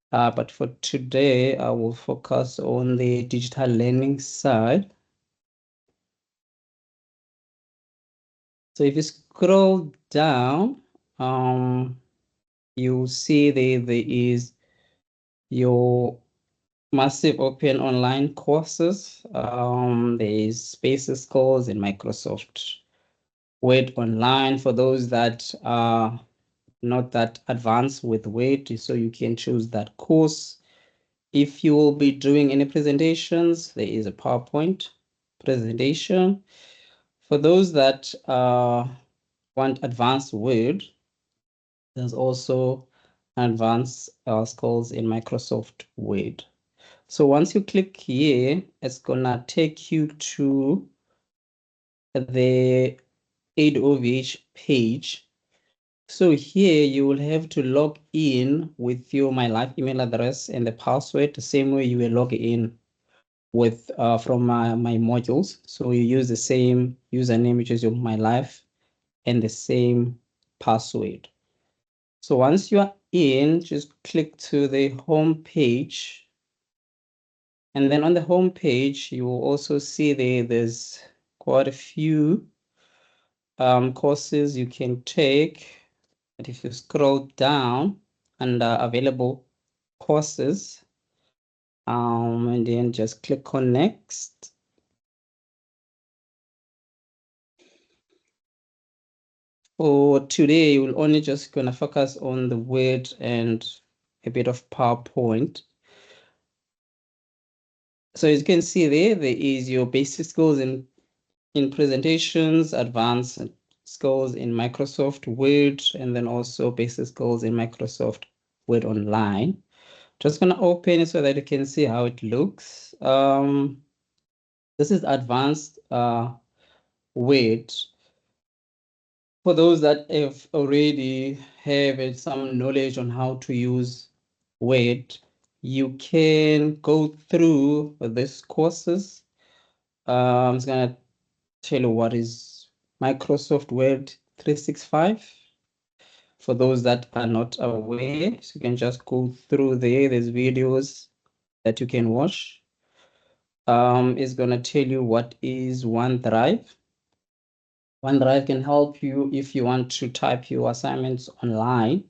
But for today, I will focus on the digital learning side. So if you scroll down, you'll see there is your massive open online courses. There is Spaces Schools and Microsoft Word Online for those that are not that advanced with Word, so you can choose that course. If you will be doing any presentations, there is a PowerPoint presentation. For those that want advanced Word, there's also advanced skills in Microsoft Word. So once you click here, it's gonna take you to the AID-OVH page. So here you will have to log in with your MyLife email address and the password the same way you will log in with from my modules. So you use the same username, which is your MyLife, and the same password. So once you are in, just click to the home page. And then on the home page, you will also see there's quite a few courses you can take. But if you scroll down under available courses, and then just click on next. For today, you will only just gonna focus on the Word and a bit of PowerPoint. So as you can see there is your basic skills in presentations, advanced skills in Microsoft Word, and then also basic skills in Microsoft Word Online. Just gonna open it so that you can see how it looks. This is advanced Word. For those that have already have some knowledge on how to use Word, you can go through these courses. I'm just gonna tell you what is Microsoft Word 365. For those that are not aware, so you can just go through there. There's videos that you can watch. It's gonna tell you what is OneDrive. OneDrive can help you if you want to type your assignments online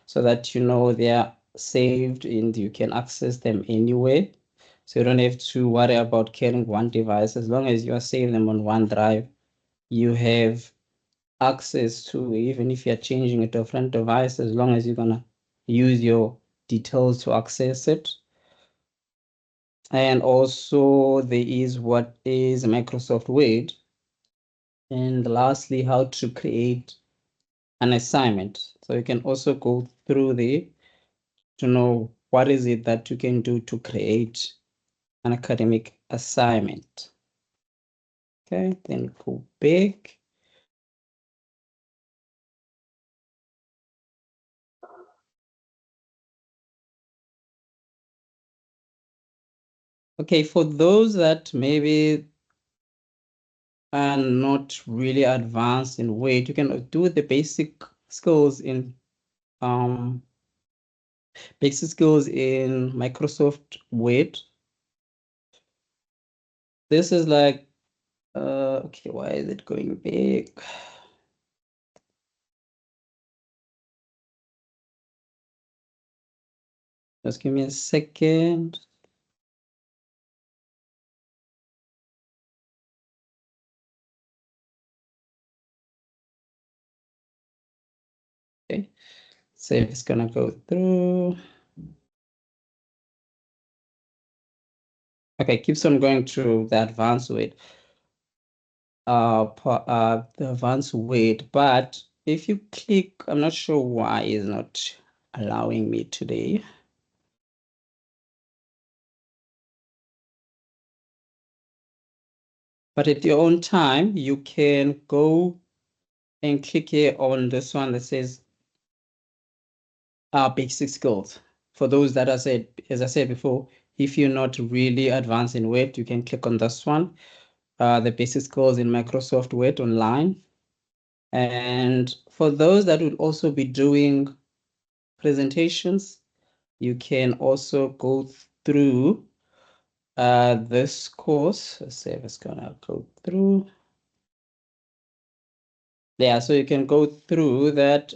so that you know they are saved and you can access them anywhere. So you don't have to worry about carrying one device. As long as you are saving them on OneDrive, you have access to, even if you're changing a different device, as long as you're gonna use your details to access it. And also there is what is Microsoft Word. And lastly, how to create an assignment. So you can also go through there to know what is it that you can do to create an academic assignment. Okay, then go back. Okay, for those that maybe are not really advanced in Word, you can do the basic skills in Microsoft Word. This is like okay, why is it going big? Just give me a second. Okay, so it's gonna go through. Okay, keeps on going to the advanced Word. The advanced Word, but if you click, I'm not sure why it's not allowing me today. But at your own time, you can go and click here on this one that says basic skills. For those that as I said before, if you're not really advanced in Word, you can click on this one, the basic skills in Microsoft Word Online. And for those that would also be doing presentations, you can also go through this course. Let's see if it's gonna go through. Yeah, so you can go through that,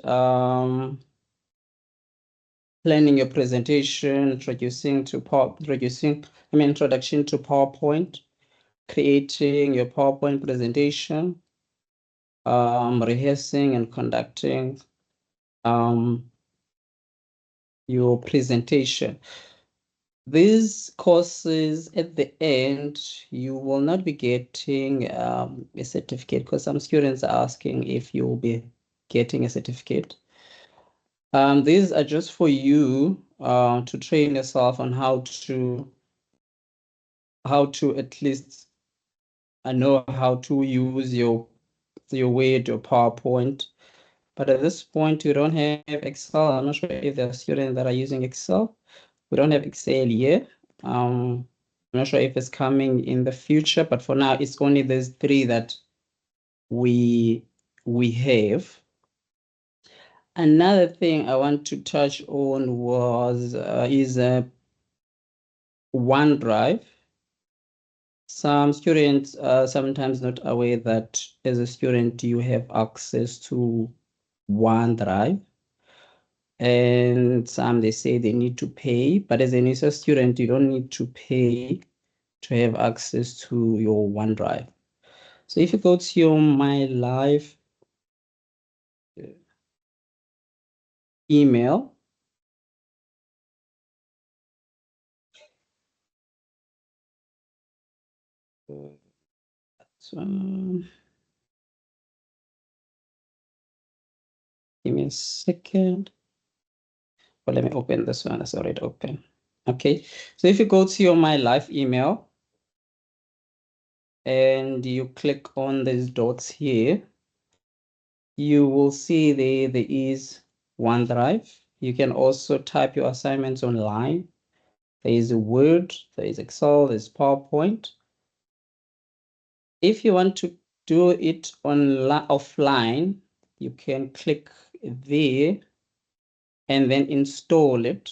planning your presentation, introduction to PowerPoint, creating your PowerPoint presentation, rehearsing and conducting your presentation. These courses at the end, you will not be getting a certificate because some students are asking if you will be getting a certificate. These are just for you to train yourself on how to how to at least know how to use your Word, your PowerPoint. But at this point, we don't have Excel. I'm not sure if there are students that are using Excel. We don't have Excel here. I'm not sure if it's coming in the future, but for now, it's only these three that we have. Another thing I want to touch on is OneDrive. Some students are sometimes not aware that as a student you have access to OneDrive, and some they say they need to pay, but as a NISA student you don't need to pay to have access to your OneDrive. So if you go to your My Life email, so give me a second. Well, let me open this one. It's already open. Okay, so if you go to your My Life email and you click on these dots here, you will see there is OneDrive. You can also type your assignments online. There is a Word, there is Excel, there's PowerPoint. If you want to do it offline, you can click there and then install it.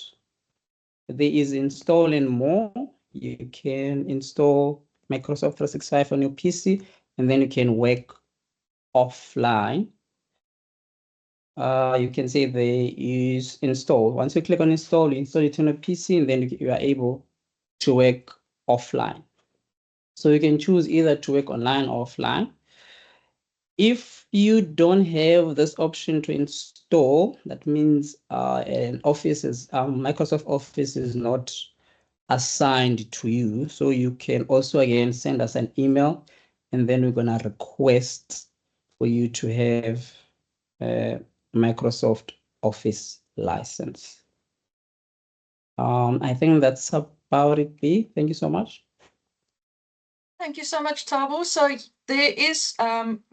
There is installing more. You can install Microsoft 365 on your PC, and then you can work offline. You can say there is install. Once you click on install, you install it on a PC, and then you are able to work offline. So you can choose either to work online or offline. If you don't have this option to install, that means Microsoft Office is not assigned to you. So you can also again send us an email, and then we're gonna request for you to have a Microsoft Office license. I think that's about it, B. Thank you so much.
Thank you so much, Thabo. So there is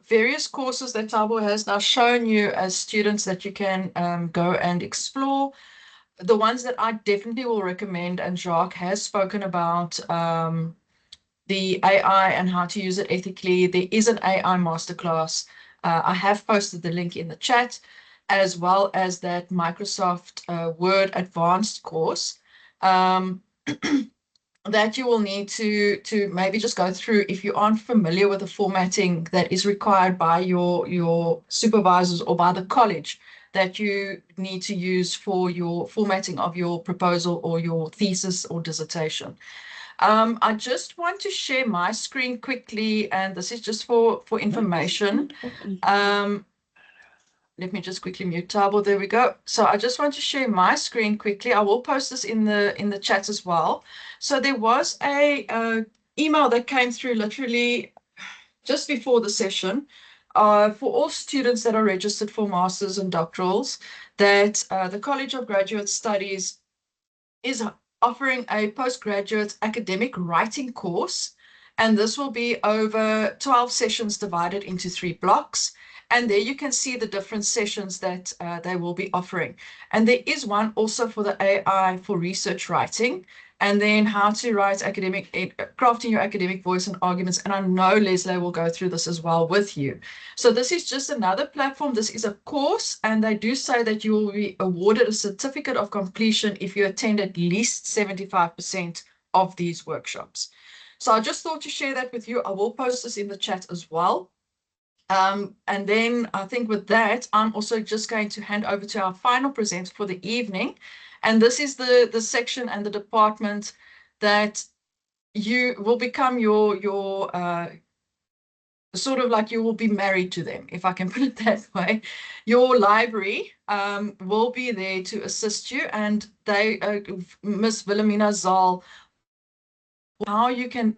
various courses that Thabo has now shown you as students that you can go and explore. The ones that I definitely will recommend, and Jacques has spoken about the AI and how to use it ethically. There is an AI masterclass. I have posted the link in the chat, as well as that Microsoft Word Advanced course. That you will need to maybe just go through if you aren't familiar with the formatting that is required by your supervisors or by the college that you need to use for your formatting of your proposal or your thesis or dissertation. I just want to share my screen quickly, and this is just for information. Let me just quickly mute Thabo. There we go. So I just want to share my screen quickly. I will post this in the chat as well. So there was a email that came through literally just before the session for all students that are registered for masters and doctorals, that the College of Graduate Studies is offering a postgraduate academic writing course. And this will be over 12 sessions divided into 3 blocks. And there you can see the different sessions that they will be offering. And there is one also for the AI for research writing, and then how to write crafting your academic voice and arguments. And I know Leslie will go through this as well with you. So this is just another platform. This is a course, and they do say that you will be awarded a certificate of completion if you attend at least 75% of these workshops. So I just thought to share that with you. I will post this in the chat as well. And then I think with that, I'm also just going to hand over to our final presenter for the evening. And this is the section and the department that you will become your sort of like you will be married to them, if I can put it that way. Your library will be there to assist you, and they, Miss Wilhelmina Zahl, how you can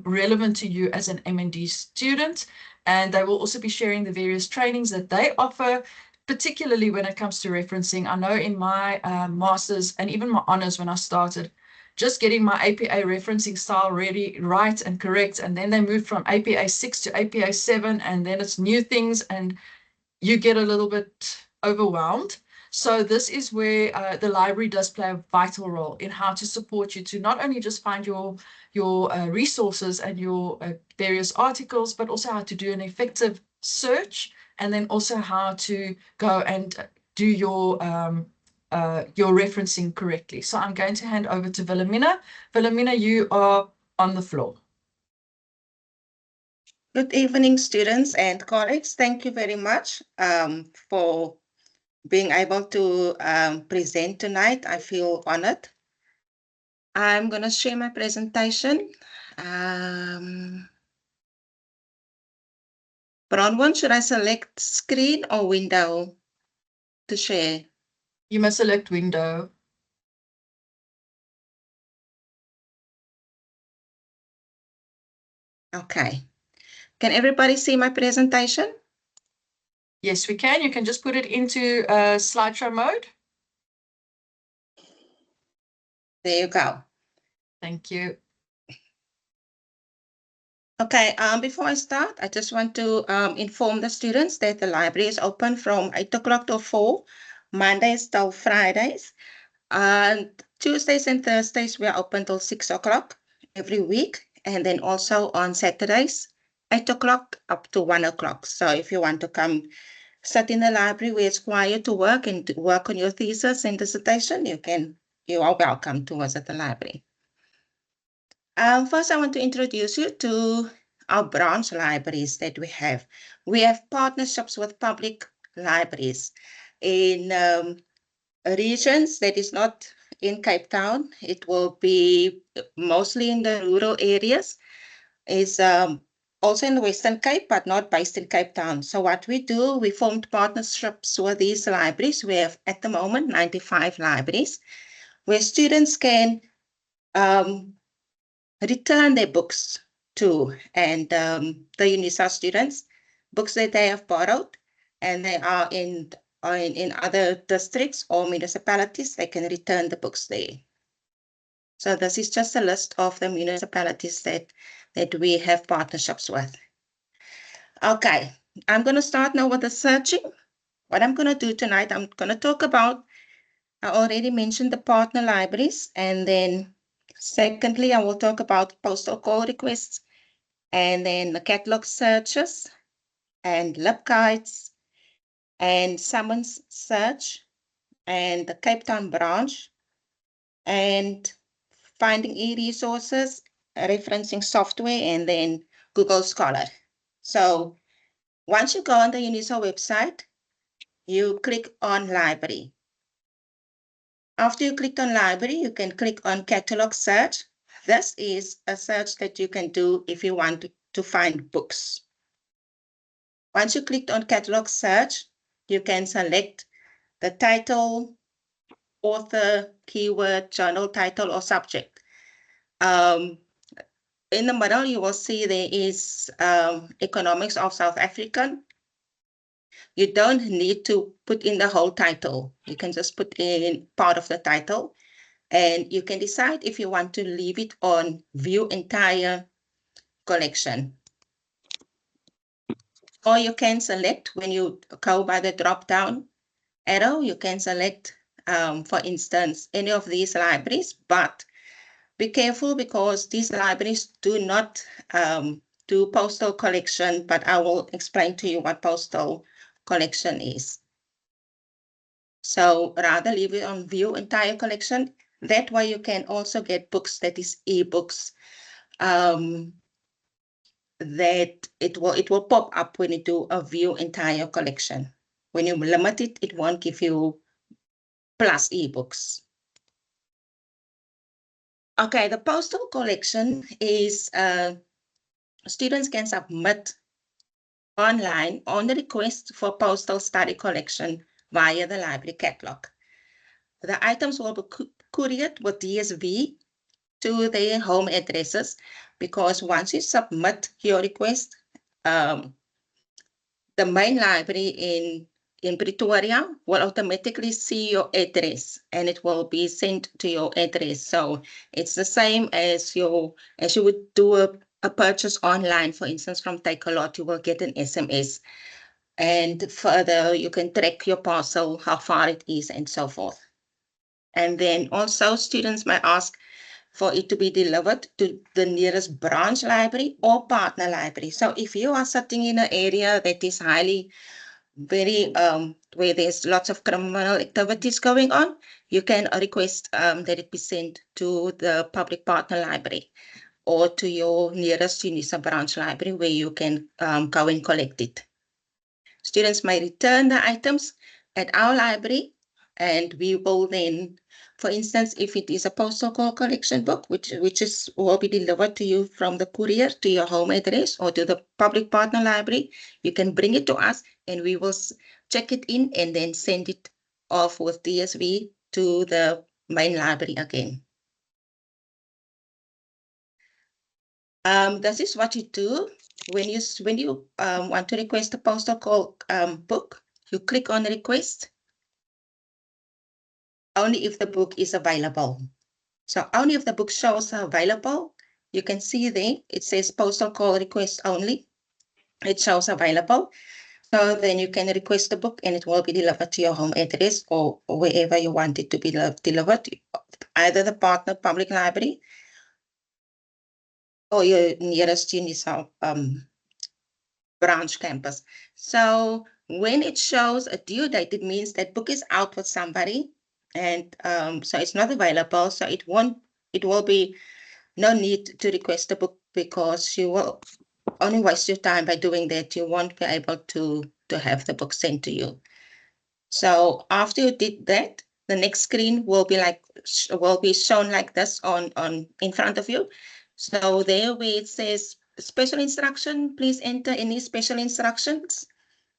relevant to you as an MND student, and they will also be sharing the various trainings that they offer, particularly when it comes to referencing. I know in my master's and even my honors when I started, just getting my APA referencing style really right and correct. And then they moved from APA 6 to APA 7, and then it's new things, and you get a little bit overwhelmed. So this is where the library does play a vital role in how to support you to not only just find your resources and your various articles, but also how to do an effective search, and then also how to go and do your referencing correctly. So I'm going to hand over to Wilhelmina. Wilhelmina, you are on the floor.
Good evening, students and colleagues. Thank you very much for being able to present tonight. I feel honored. I'm going to share my presentation. Bronwyn, should I select screen or window to share?
You must select window.
Okay. Can everybody see my presentation?
Yes, we can. You can just put it into slideshow mode.
There you go.
Thank you.
Okay, before I start, I just want to inform the students that the library is open from 8 o'clock to 4, Mondays till Fridays. And Tuesdays and Thursdays, we are open till 6 o'clock every week. And then also on Saturdays, 8 o'clock up to 1 o'clock. So if you want to come sit in the library where it's quiet to work and to work on your thesis and dissertation, you are welcome to visit the library. First, I want to introduce you to our branch libraries that we have. We have partnerships with public libraries in regions that is not in Cape Town. It will be mostly in the rural areas. It's also in the Western Cape, but not based in Cape Town. So what we do, we formed partnerships with these libraries. We have at the moment 95 libraries where students can return their books to, and the UNISA students, books that they have borrowed, and they are in other districts or municipalities, they can return the books there. So this is just a list of the municipalities that we have partnerships with. Okay, I'm going to start now with the searching. What I'm going to do tonight, I'm going to talk about, I already mentioned the partner libraries, and then secondly, I will talk about postal call requests, and then the catalog searches, and LibGuides, and summons search, and the Cape Town branch, and finding e-resources, referencing software, and then Google Scholar. So once you go on the UNISA website, you click on library. After you click on library, you can click on catalog search. This is a search that you can do if you want to find books. Once you clicked on catalog search, you can select the title, author, keyword, journal title, or subject. In the middle, you will see there is Economics of South African. You don't need to put in the whole title. You can just put in part of the title, and you can decide if you want to leave it on view entire collection. Or you can select, when you go by the drop-down arrow, you can select, for instance, any of these libraries, but be careful because these libraries do not do postal collection, but I will explain to you what postal collection is. So rather leave it on view entire collection. That way you can also get books that is ebooks, that it will pop up when you do a view entire collection. When you limit it, it won't give you plus ebooks. Okay, the postal collection is students can submit online on the request for postal study collection via the library catalog. The items will be couriered with DSV to their home addresses, because once you submit your request, the main library in Pretoria will automatically see your address and it will be sent to your address. So it's the same as you would do a purchase online, for instance, from Takealot, you will get an SMS. And further, you can track your parcel, how far it is, and so forth. And then also students may ask for it to be delivered to the nearest branch library or partner library. So if you are sitting in an area that is where there's lots of criminal activities going on, you can request that it be sent to the public partner library or to your nearest UNISA branch library where you can go and collect it. Students may return the items at our library, and we will then, for instance, if it is a postal call collection book, which will be delivered to you from the courier to your home address or to the public partner library, you can bring it to us and we will check it in and then send it off with DSV to the main library again. This is what you do when you want to request a postal call book. You click on request only if the book is available. So only if the book shows available, you can see there it says postal call request only. It shows available. So then you can request the book and it will be delivered to your home address or wherever you want it to be delivered, either the partner public library or your nearest UNISA branch campus. So when it shows a due date, it means that book is out with somebody and so it's not available. So it will be no need to request the book because you will only waste your time by doing that. You won't be able to have the book sent to you. So after you did that, the next screen will be shown like this on in front of you. So there where it says special instruction, please enter any special instructions.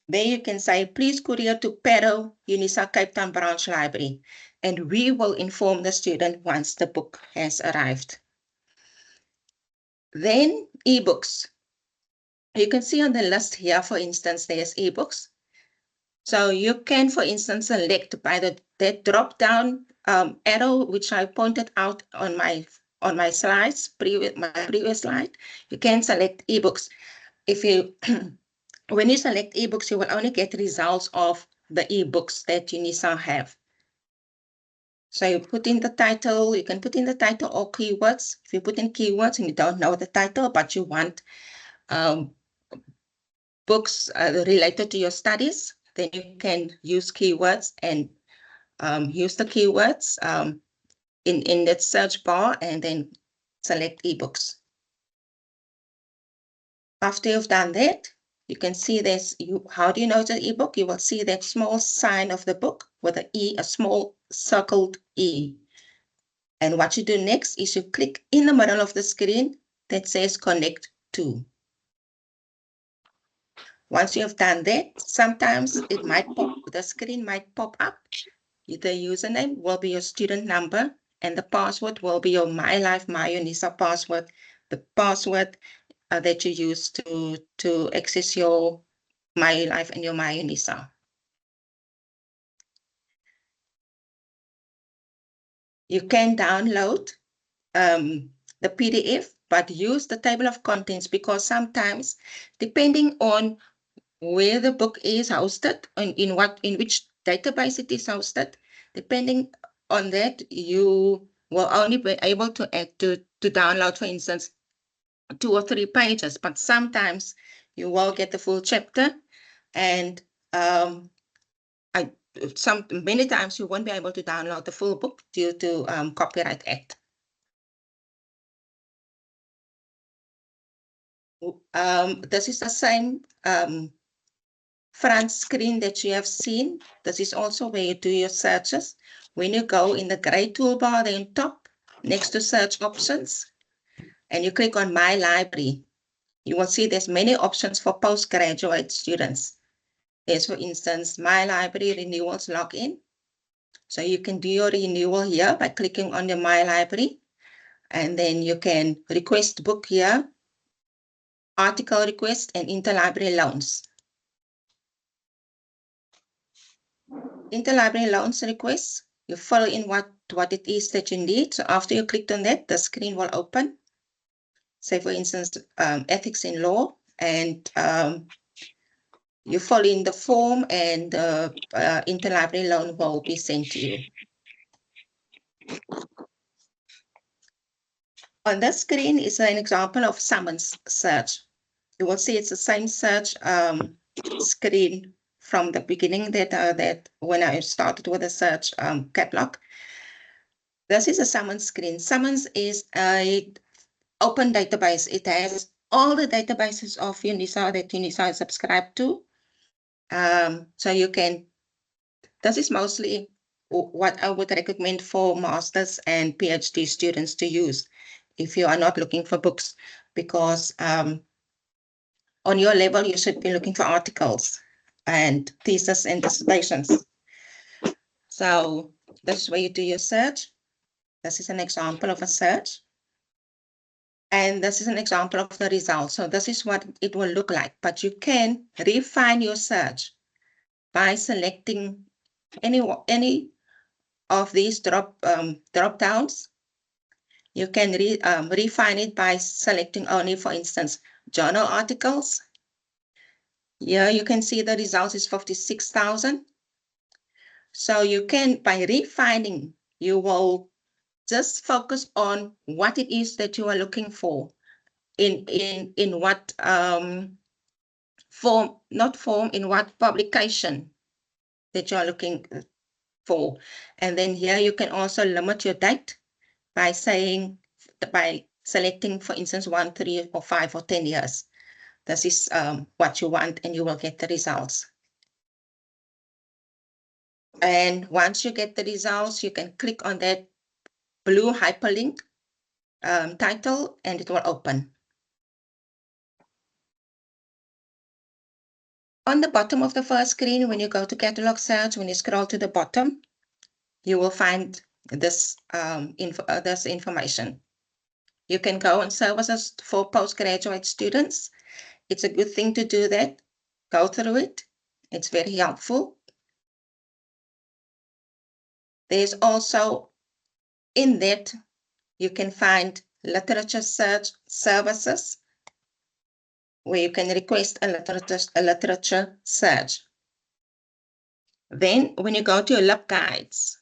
There you can say, please courier to Parow UNISA Cape Town Branch Library, and we will inform the student once the book has arrived. Then ebooks. You can see on the list here, for instance, there's ebooks. So you can, for instance, select by that drop-down arrow, which I pointed out on my slides, my previous slide. You can select ebooks. If you, when you select ebooks, you will only get results of the ebooks that UNISA have. So you put in the title, you can put in the title or keywords. If you put in keywords and you don't know the title, but you want books related to your studies, then you can use keywords and use the keywords in that search bar and then select ebooks. After you've done that, you can see this. How do you know it's an ebook? You will see that small sign of the book with an E, a small circled E. And what you do next is you click in the middle of the screen that says connect to. Once you have done that, sometimes it might the screen might pop up. The username will be your student number and the password will be your MyLife MyUNISA password, the password that you use to access your MyLife and your MyUNISA. You can download the PDF, but use the table of contents because sometimes, depending on where the book is hosted and in which database it is hosted, depending on that, you will only be able to download, for instance, 2 or 3 pages, but sometimes you will get the full chapter, and many times you won't be able to download the full book due to Copyright Act. This is the same front screen that you have seen. This is also where you do your searches. When you go in the gray toolbar there on top, next to search options, and you click on My Library, you will see there's many options for postgraduate students. There's, for instance, My Library Renewals Login. So you can do your renewal here by clicking on the My Library, and then you can request book here, article request, and interlibrary loans. interlibrary loans requests, you fill in what it is that you need. So after you clicked on that, the screen will open. Say, for instance, ethics in law, and you fill in the form, and the interlibrary loan will be sent to you. On this screen is an example of summons search. You will see it's the same search screen from the beginning that when I started with the search catalog. This is a summons screen. Summons is a open database. It has all the databases of UNISA that UNISA is subscribed to. So you can, this is mostly what I would recommend for masters and PhD students to use if you are not looking for books, because on your level, you should be looking for articles and thesis and dissertations. So this is where you do your search. This is an example of a search. And this is an example of the results. So this is what it will look like, but you can refine your search by selecting any of these drop downs. You can refine it by selecting only, for instance, journal articles. Here you can see the results is 56,000. So you can, by refining, you will just focus on what it is that you are looking for in what form, not form, in what publication that you are looking for. And then here you can also limit your date by saying, by selecting, for instance, 1, 3, or 5, or 10 years. This is what you want, and you will get the results. And once you get the results, you can click on that blue hyperlink title, and it will open. On the bottom of the first screen, when you go to catalog search, when you scroll to the bottom, you will find this, this information. You can go on services for postgraduate students. It's a good thing to do that. Go through it. It's very helpful. There's also, in that, you can find literature search services, where you can request a literature search. Then when you go to your LibGuides,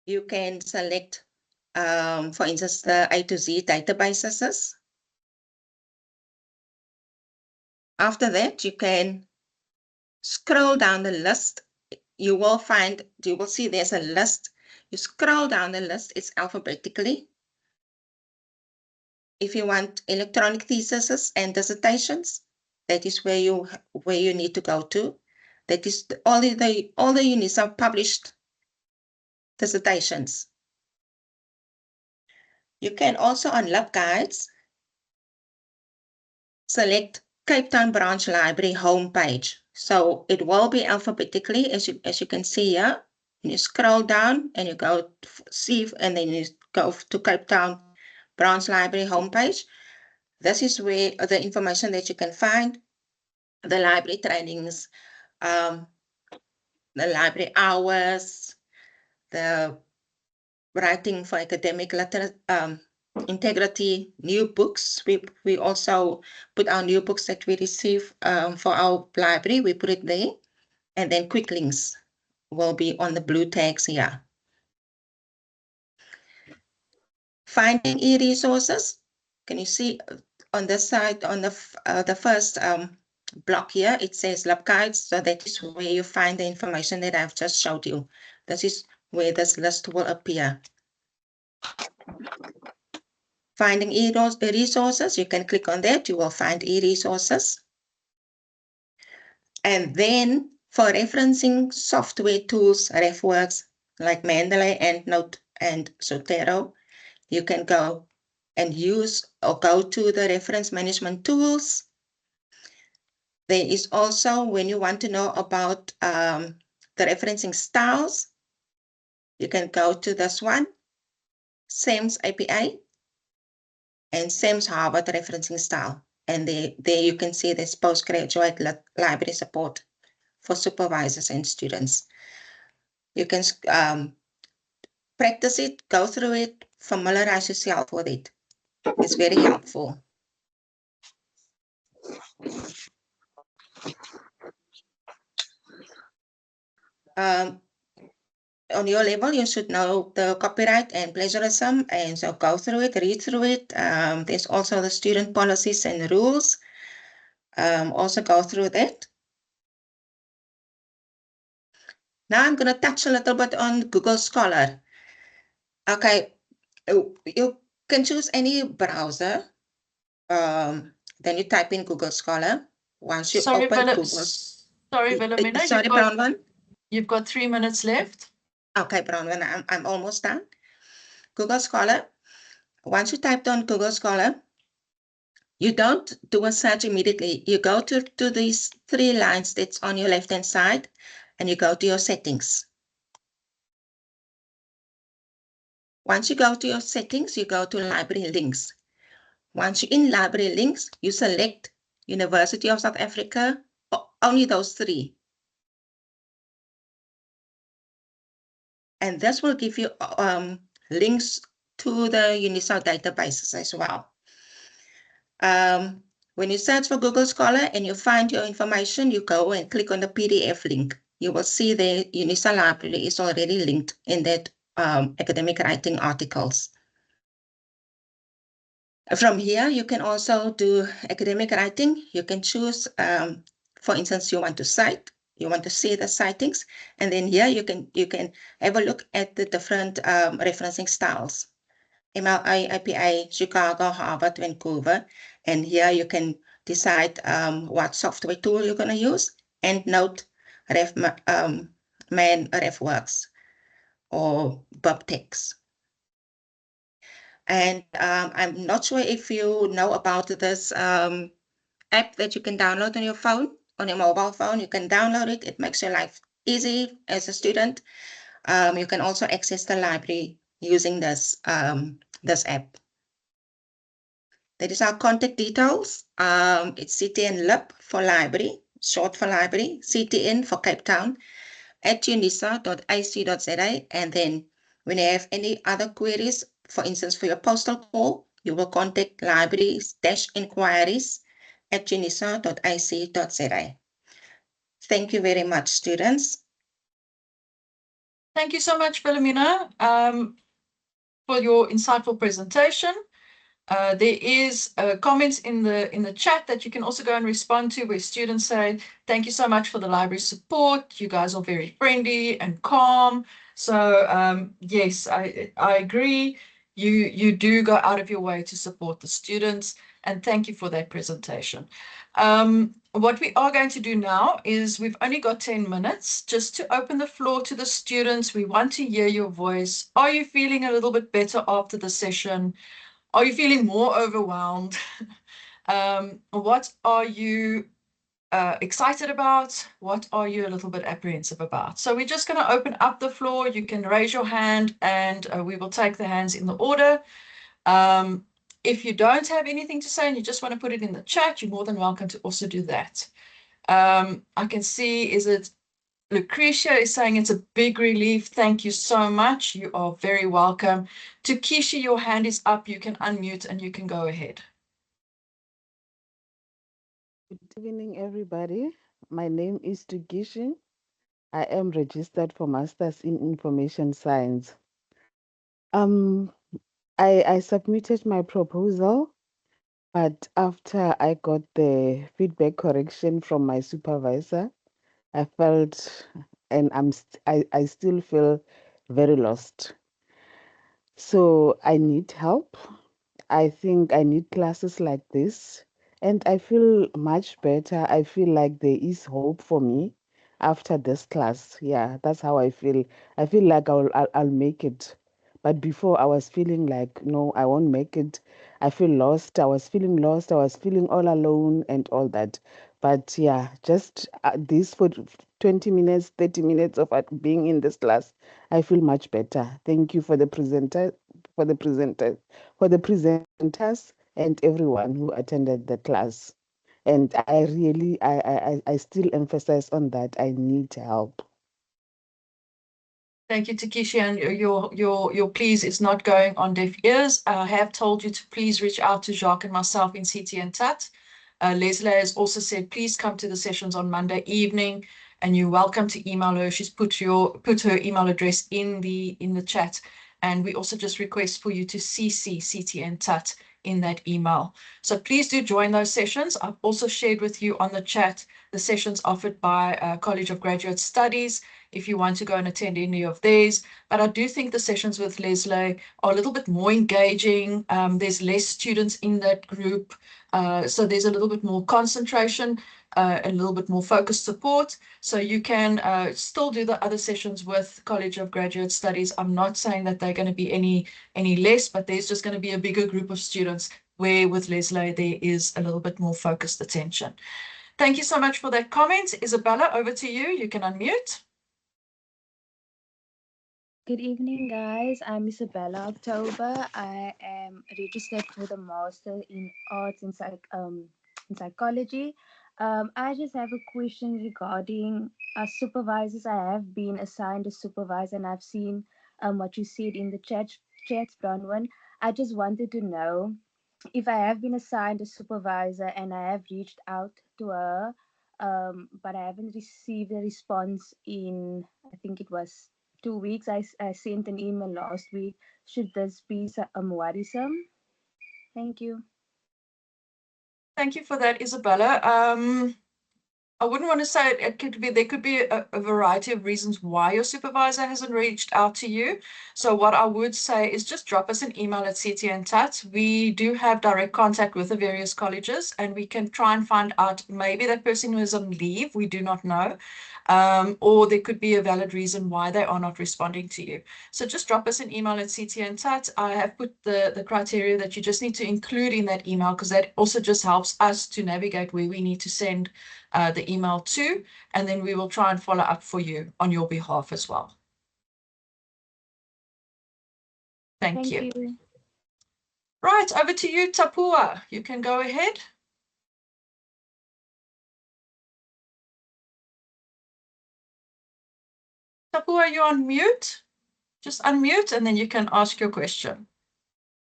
you can select, for instance, the A to Z databases. After that, you can scroll down the list. You will see there's a list. You scroll down the list, it's alphabetically. If you want electronic theses and dissertations, that is where you need to go to. That is all the UNISA published dissertations. You can also, on LibGuides, select Cape Town Branch Library homepage. So it will be alphabetically, as you can see here. And you scroll down and you go see, and then you go to Cape Town Branch Library homepage. This is where the information that you can find, the library trainings, the library hours, the writing for academic integrity, new books. We also put our new books that we receive for our library, we put it there. And then quick links will be on the blue tags here. Finding e-resources. Can you see on this side, on the first block here, it says LibGuides. So that is where you find the information that I've just showed you. This is where this list will appear. Finding e-resources, you can click on that. You will find e-resources. And then for referencing software tools, RefWorks, like Mendeley, EndNote, and Zotero, you can go and use or go to the reference management tools. There is also, when you want to know about the referencing styles, you can go to this one, SAMS API and SAMS Harvard referencing style. And there you can see this postgraduate library support for supervisors and students. You can practice it, go through it, familiarize yourself with it. It's very helpful. On your level, you should know the copyright and plagiarism, and so go through it, read through it. There's also the student policies and rules. Also go through that. Now I'm going to touch a little bit on Google Scholar. Okay, you can choose any browser. Then you type in Google Scholar. Once you open Google.
Sorry, Wilhelmina.
Sorry, Brown one.
You've got 3 minutes left.
Okay, Brown one, I'm almost done. Google Scholar. Once you typed on Google Scholar, you don't do a search immediately. You go to these 3 lines that's on your left-hand side, and you go to your settings. Once you go to your settings, you go to library links. Once you're in library links, you select University of South Africa, only those 3. And this will give you links to the UNISA databases as well. When you search for Google Scholar and you find your information, you go and click on the PDF link. You will see the UNISA library is already linked in that academic writing articles. From here, you can also do academic writing. You can choose, for instance, you want to cite, you want to see the citings, and then here you can have a look at the different referencing styles. MLA, APA, Chicago, Harvard, Vancouver, and here you can decide what software tool you're going to use, and note RefMan, RefWorks, or BibTeX. And I'm not sure if you know about this app that you can download on your phone, on your mobile phone. You can download it. It makes your life easy as a student. You can also access the library using this app. That is our contact details. It's CTN Lib for library, short for library, CTN for Cape Town, @unisa.ac.za. And then when you have any other queries, for instance, for your postal call, you will contact libraries-inquiries@unisa.ac.za. Thank you very much, students.
Thank you so much, Wilhelmina, for your insightful presentation. There is comments in the chat that you can also go and respond to, where students say, thank you so much for the library support. You guys are very friendly and calm. So yes, I agree. You do go out of your way to support the students, and thank you for that presentation. What we are going to do now is we've only got 10 minutes just to open the floor to the students. We want to hear your voice. Are you feeling a little bit better after the session? Are you feeling more overwhelmed? What are you excited about? What are you a little bit apprehensive about? So we're just going to open up the floor. You can raise your hand, and we will take the hands in the order. If you don't have anything to say and you just want to put it in the chat, you're more than welcome to also do that. I can see, is it Lucretia is saying it's a big relief. Thank you so much. You are very welcome. Takesha, your hand is up. You can unmute and you can go ahead.
Good evening, everybody. My name is Tukishi. I am registered for Masters in Information Science. I submitted my proposal, but after I got the feedback correction from my supervisor, I felt, and I still feel very lost. So I need help. I think I need classes like this, and I feel much better. I feel like there is hope for me after this class. Yeah, that's how I feel. I feel like I'll make it. But before I was feeling like, no, I won't make it. I feel lost. I was feeling lost. I was feeling all alone and all that. But yeah, just this for 20 minutes, 30 minutes of being in this class, I feel much better. Thank you for the presenters, and everyone who attended the class. And I still emphasize on that. I need help.
Thank you, Takeshi, and your please is not going on deaf ears. I have told you to please reach out to Jacques and myself in CT and TAT. Leslie has also said, please come to the sessions on Monday evening, and you're welcome to email her. She's put her email address in the chat, and we also just request for you to CC CT and TAT in that email. So please do join those sessions. I've also shared with you on the chat the sessions offered by College of Graduate Studies, if you want to go and attend any of these. But I do think the sessions with Leslie are a little bit more engaging. There's less students in that group, so there's a little bit more concentration, a little bit more focused support. So you can still do the other sessions with College of Graduate Studies. I'm not saying that they're going to be any less, but there's just going to be a bigger group of students, where with Leslie there is a little bit more focused attention. Thank you so much for that comment. Isabella, over to you. You can unmute.
Good evening, guys. I'm Isabella October. I am registered for the Master in Arts in Psychology. I just have a question regarding supervisors. I have been assigned a supervisor, and I've seen what you said in the chat, Bronwyn. I just wanted to know if I have been assigned a supervisor and I have reached out to her, but I haven't received a response in, I think it was 2 weeks. I sent an email last week. Should this be worrisome? Thank you.
Thank you for that, Isabella. I wouldn't want to say it could be, there could be a variety of reasons why your supervisor hasn't reached out to you. So what I would say is just drop us an email at CT and TAT. We do have direct contact with the various colleges, and we can try and find out, maybe that person who is on leave, we do not know, or there could be a valid reason why they are not responding to you. So just drop us an email at CT and TAT. I have put the criteria that you just need to include in that email, because that also just helps us to navigate where we need to send the email to, and then we will try and follow up for you on your behalf as well. Thank you. Right, over to you, Tapua. You can go ahead. Tapua, you're on mute. Just unmute, and then you can ask your question,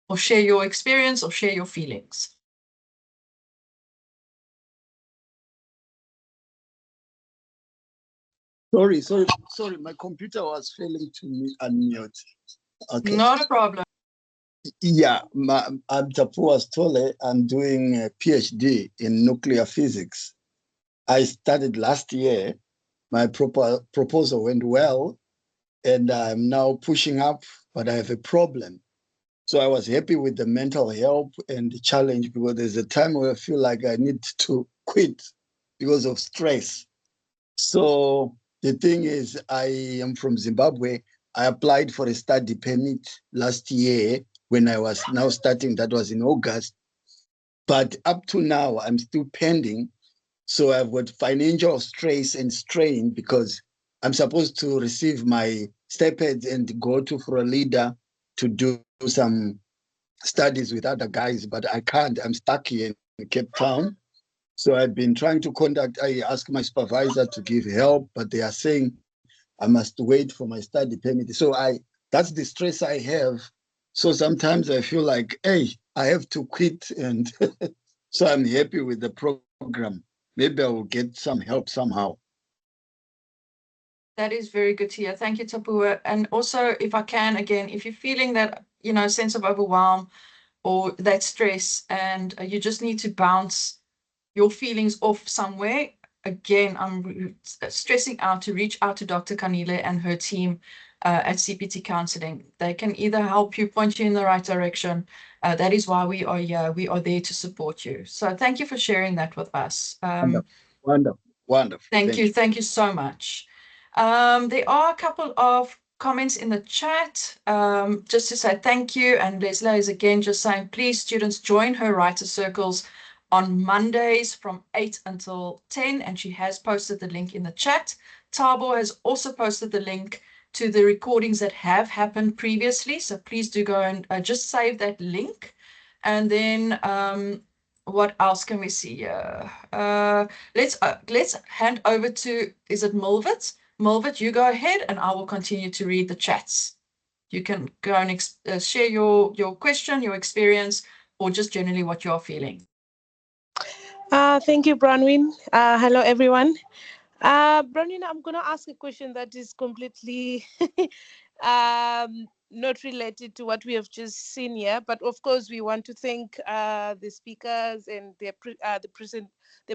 or share your experience, or share your feelings.
Sorry, my computer was failing to unmute. Okay.
Not a problem.
Yeah, I'm Tapua Stole. I'm doing a PhD in nuclear physics. I started last year. My proposal went well, and I'm now pushing up, but I have a problem. So I was happy with the mental help and the challenge, because there's a time where I feel like I need to quit because of stress. So the thing is, I am from Zimbabwe. I applied for a study permit last year when I was now starting. That was in August. But up to now, I'm still pending. So I've got financial stress and strain, because I'm supposed to receive my stipends and go to for a leader to do some studies with other guys, but I can't. I'm stuck here in Cape Town. So I've been trying to contact, I asked my supervisor to give help, but they are saying I must wait for my study permit. So that's the stress I have. So sometimes I feel like, hey, I have to quit. And so I'm happy with the program. Maybe I will get some help somehow.
That is very good to hear. Thank you, Tapua. And also, if I can, again, if you're feeling that, sense of overwhelm or that stress, and you just need to bounce your feelings off somewhere, again, I'm stressing out to reach out to Dr. Kanile and her team at CPT Counseling. They can either help you, point you in the right direction. That is why we are here. We are there to support you. So thank you for sharing that with us.
Wonderful.
Thank you. Thank you so much. There are a couple of comments in the chat, just to say thank you. And Leslie is again just saying, please, students, join her writer circles on Mondays from 8 until 10. And she has posted the link in the chat. Tabo has also posted the link to the recordings that have happened previously. So please do go and just save that link. And then what else can we see here? Let's hand over to, is it Milvit? Milvit, you go ahead and I will continue to read the chats. You can go and share your question, your experience, or just generally what you're feeling.
Thank you, Bronwyn. Hello, everyone. Bronwyn, I'm going to ask a question that is completely not related to what we have just seen here, but of course we want to thank the speakers and the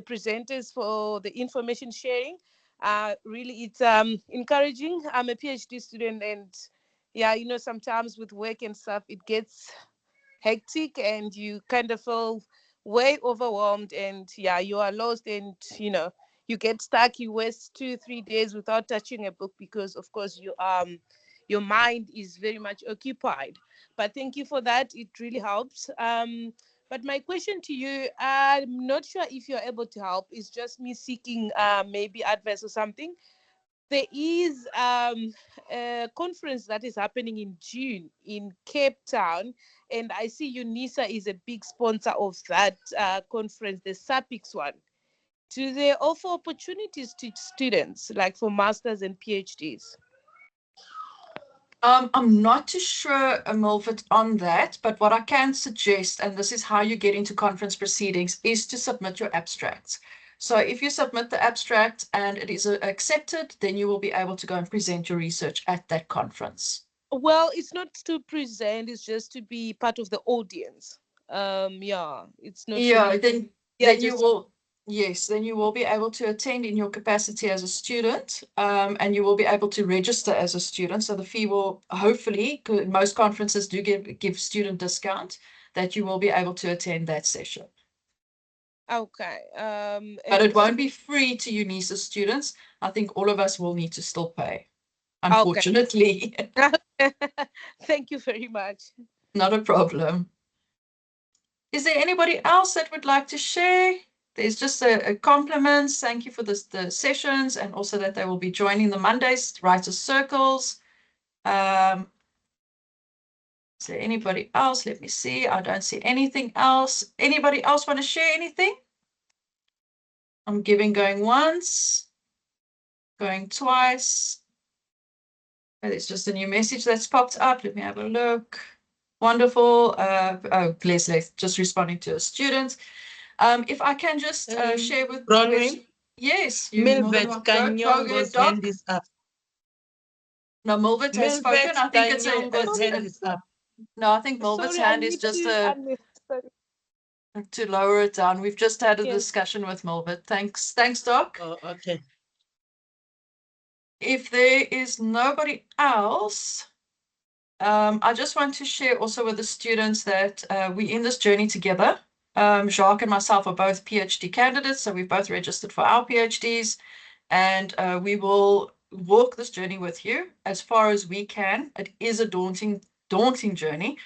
presenters for the information sharing. Really, it's encouraging. I'm a PhD student, and yeah, you know, sometimes with work and stuff, it gets hectic and you kind of feel way overwhelmed, and yeah, you are lost, and you know, you get stuck. You waste 2-3 days without touching a book because of course your mind is very much occupied. But thank you for that, it really helps. But my question to you, I'm not sure if you're able to help. It's just me seeking maybe advice or something. There is a conference that is happening in June in Cape Town, and I see UNISA is a big sponsor of that conference, the SAPICS one. Do they offer opportunities to students, like for masters and PhDs?
I'm not too sure, Milvit, on that, but what I can suggest, and this is how you get into conference proceedings, is to submit your abstracts. So if you submit the abstract and it is accepted, then you will be able to go and present your research at that conference.
Well, it's not to present, it's just to be part of the audience. Yeah, it's not.
Yeah,
really,
then you
just
will. Yes, then you will be able to attend in your capacity as a student, and you will be able to register as a student. So the fee will hopefully, most conferences do give student discount, that you will be able to attend that session.
Okay.
But it won't be free to UNISA students. I think all of us will need to still pay, unfortunately.
Okay. Thank you very much.
Not a problem. Is there anybody else that would like to share? There's just a compliment. Thank you for the sessions, and also that they will be joining the Mondays Writers Circles. Is there anybody else? Let me see. I don't see anything else. Anybody else want to share anything? I'm going once, going twice. There's just a new message that's popped up. Let me have a look. Wonderful. Oh, Leslie, just responding to a student. If I can just share with
Bronwyn?
Yes,
Milvet Kanyongo's hand is up.
No, Milvet has spoken. I think it's
Kanyongo's hand is up.
No, I think Milvet's hand is just to lower it down. We've just had a discussion with Milvet. Thanks, Doc.
Oh, okay.
If there is nobody else, I just want to share also with the students that we're in this journey together. Jacques and myself are both PhD candidates, so we've both registered for our PhDs, and we will walk this journey with you as far as we can. It is a daunting journey.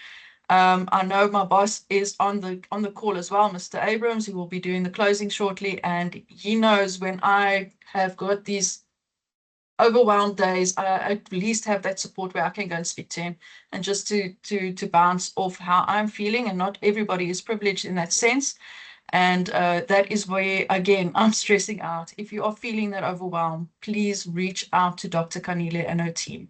I know my boss is on the call as well, Mr. Abrams, who will be doing the closing shortly, and he knows when I have got these overwhelmed days, I at least have that support where I can go and speak to him and just to bounce off how I'm feeling. And not everybody is privileged in that sense. And that is where, again, I'm stressing out. If you are feeling that overwhelm, please reach out to Dr. Kanile and her team.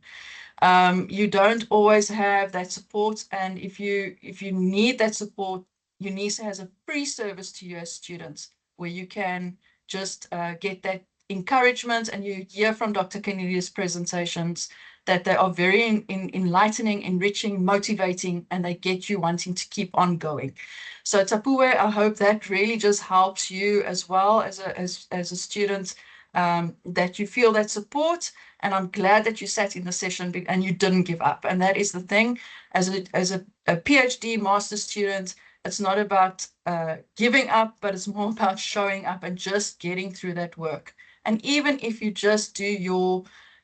You don't always have that support. And if you need that support, UNISA has a free service to you as students where you can just get that encouragement, and you hear from Dr. Kanile's presentations that they are very enlightening, enriching, motivating, and they get you wanting to keep on going. So Tapuwe, I hope that really just helps you as well as a student, that you feel that support. And I'm glad that you sat in the session and you didn't give up. And that is the thing, as a PhD master student, it's not about giving up, but it's more about showing up and just getting through that work. And even if you just do your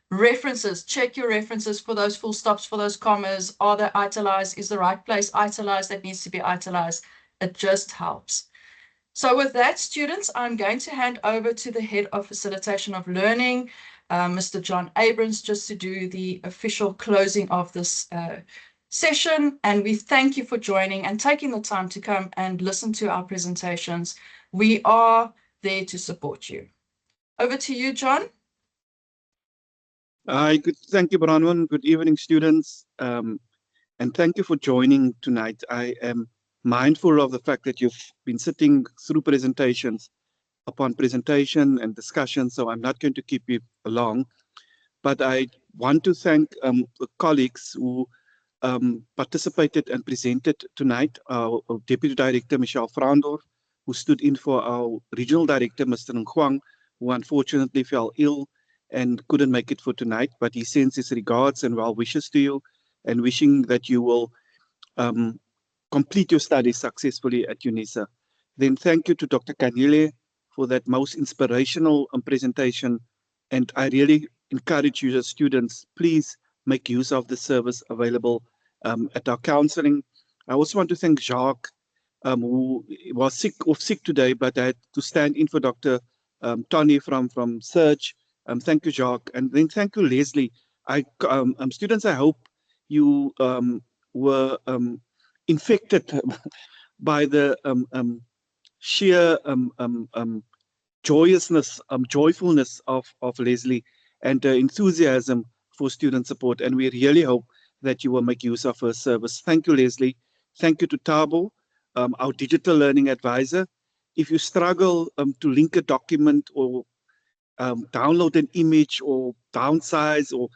references, check your references for those full stops, for those commas. Are they italicized? Is the right place italicized that needs to be italicized? It just helps. So with that, students, I'm going to hand over to the Head of Facilitation of Learning, Mr. John Abrams, just to do the official closing of this session, and we thank you for joining and taking the time to come and listen to our presentations. We are there to support you. Over to you, John.
Thank you, Bronwyn. Good evening, students. And thank you for joining tonight. I am mindful of the fact that you've been sitting through presentations upon presentation and discussion, so I'm not going to keep you long. But I want to thank the colleagues who participated and presented tonight. Our Deputy Director, Michelle Fraundorf, who stood in for our Regional Director, Mr. Nkwang, who unfortunately fell ill and couldn't make it for tonight, but he sends his regards and well wishes to you, and wishing that you will complete your studies successfully at UNISA. Then thank you to Dr. Kanile for that most inspirational presentation. And I really encourage you as students, please make use of the service available at our counseling. I also want to thank Jacques, who was sick today, but I had to stand in for Dr. Tony from Surge. Thank you, Jacques. And then thank you, Leslie. Students, I hope you were infected by the sheer joyfulness of Leslie and enthusiasm for student support. And we really hope that you will make use of her service. Thank you, Leslie. Thank you to Tabo, our digital learning advisor. If you struggle to link a document or download an image or downsize or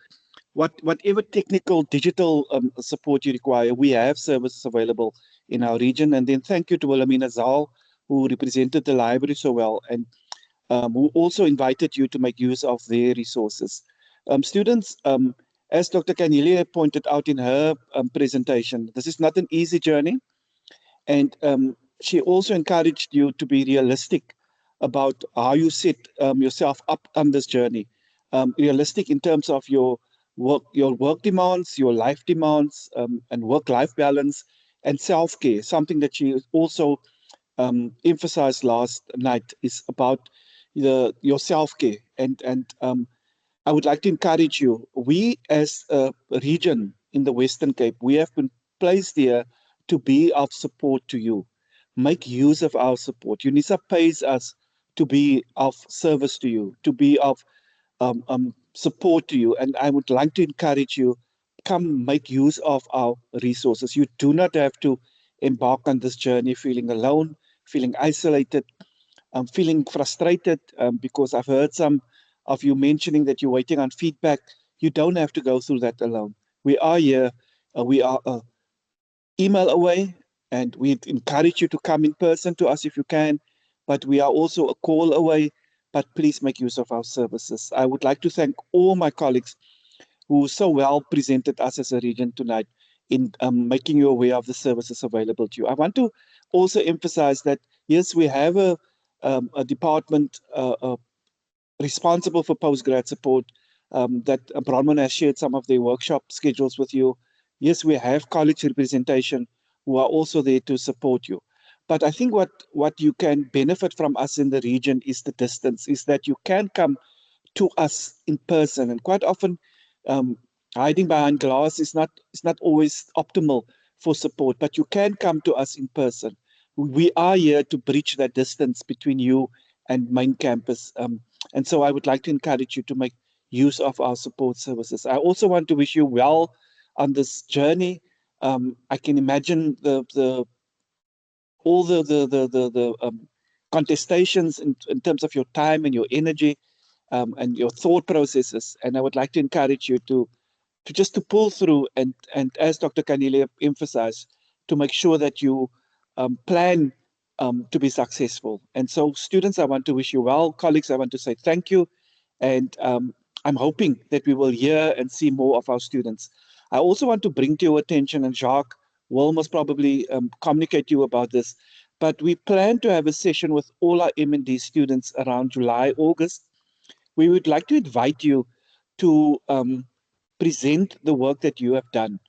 whatever technical digital support you require, we have services available in our region. And then thank you to Wilhelmina Zaal, who represented the library so well and who also invited you to make use of their resources. Students, as Dr. Kanile pointed out in her presentation, this is not an easy journey. And she also encouraged you to be realistic about how you set yourself up on this journey. Realistic in terms of your work demands, your life demands, and work-life balance, and self-care. Something that she also emphasized last night is about your self-care. And I would like to encourage you. We, as a region in the Western Cape, we have been placed here to be of support to you. Make use of our support. UNISA pays us to be of service to you, to be of support to you. And I would like to encourage you, come make use of our resources. You do not have to embark on this journey feeling alone, feeling isolated, feeling frustrated, because I've heard some of you mentioning that you're waiting on feedback. You don't have to go through that alone. We are here. We are email away, and we encourage you to come in person to us if you can, but we are also a call away. But please make use of our services. I would like to thank all my colleagues who so well presented us as a region tonight in making you aware of the services available to you. I want to also emphasize that, yes, we have a department responsible for postgrad support, that Bronwyn has shared some of their workshop schedules with you. Yes, we have college representation who are also there to support you. But I think what you can benefit from us in the region is the distance, is that you can come to us in person. And quite often, hiding behind glass is not always optimal for support, but you can come to us in person. We are here to bridge that distance between you and main campus. And so I would like to encourage you to make use of our support services. I also want to wish you well on this journey. I can imagine all the contestations in terms of your time and your energy and your thought processes. And I would like to encourage you to pull through and as Dr. Kanile emphasized, to make sure that you plan to be successful. And so students, I want to wish you well. Colleagues, I want to say thank you. And I'm hoping that we will hear and see more of our students. I also want to bring to your attention, and Jacques will most probably communicate to you about this, but we plan to have a session with all our M&D students around July, August. We would like to invite you to present the work that you have done,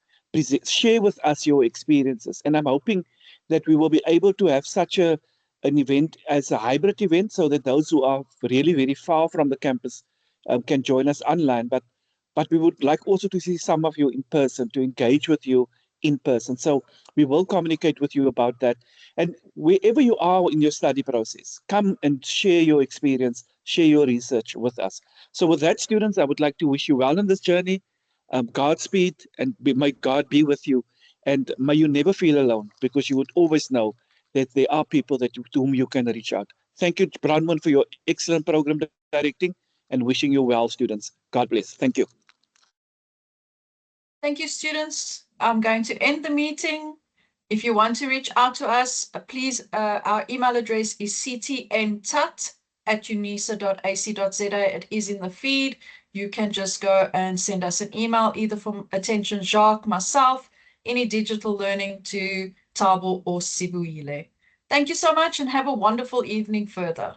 share with us your experiences. And I'm hoping that we will be able to have such an event as a hybrid event, so that those who are really very far from the campus can join us online. But we would like also to see some of you in person, to engage with you in person. So we will communicate with you about that. And wherever you are in your study process, come and share your experience, share your research with us. So with that, students, I would like to wish you well in this journey. Godspeed, and may God be with you. And may you never feel alone, because you would always know that there are people to whom you can reach out. Thank you, Bronwyn, for your excellent program directing, and wishing you well, students. God bless. Thank you.
Thank you, students. I'm going to end the meeting. If you want to reach out to us, please, our email address is ctntut@unisa.ac.za. It is in the feed. You can just go and send us an email, either from Attention Jacques, myself, any digital learning, to Thabo or Sibuile. Thank you so much and have a wonderful evening further.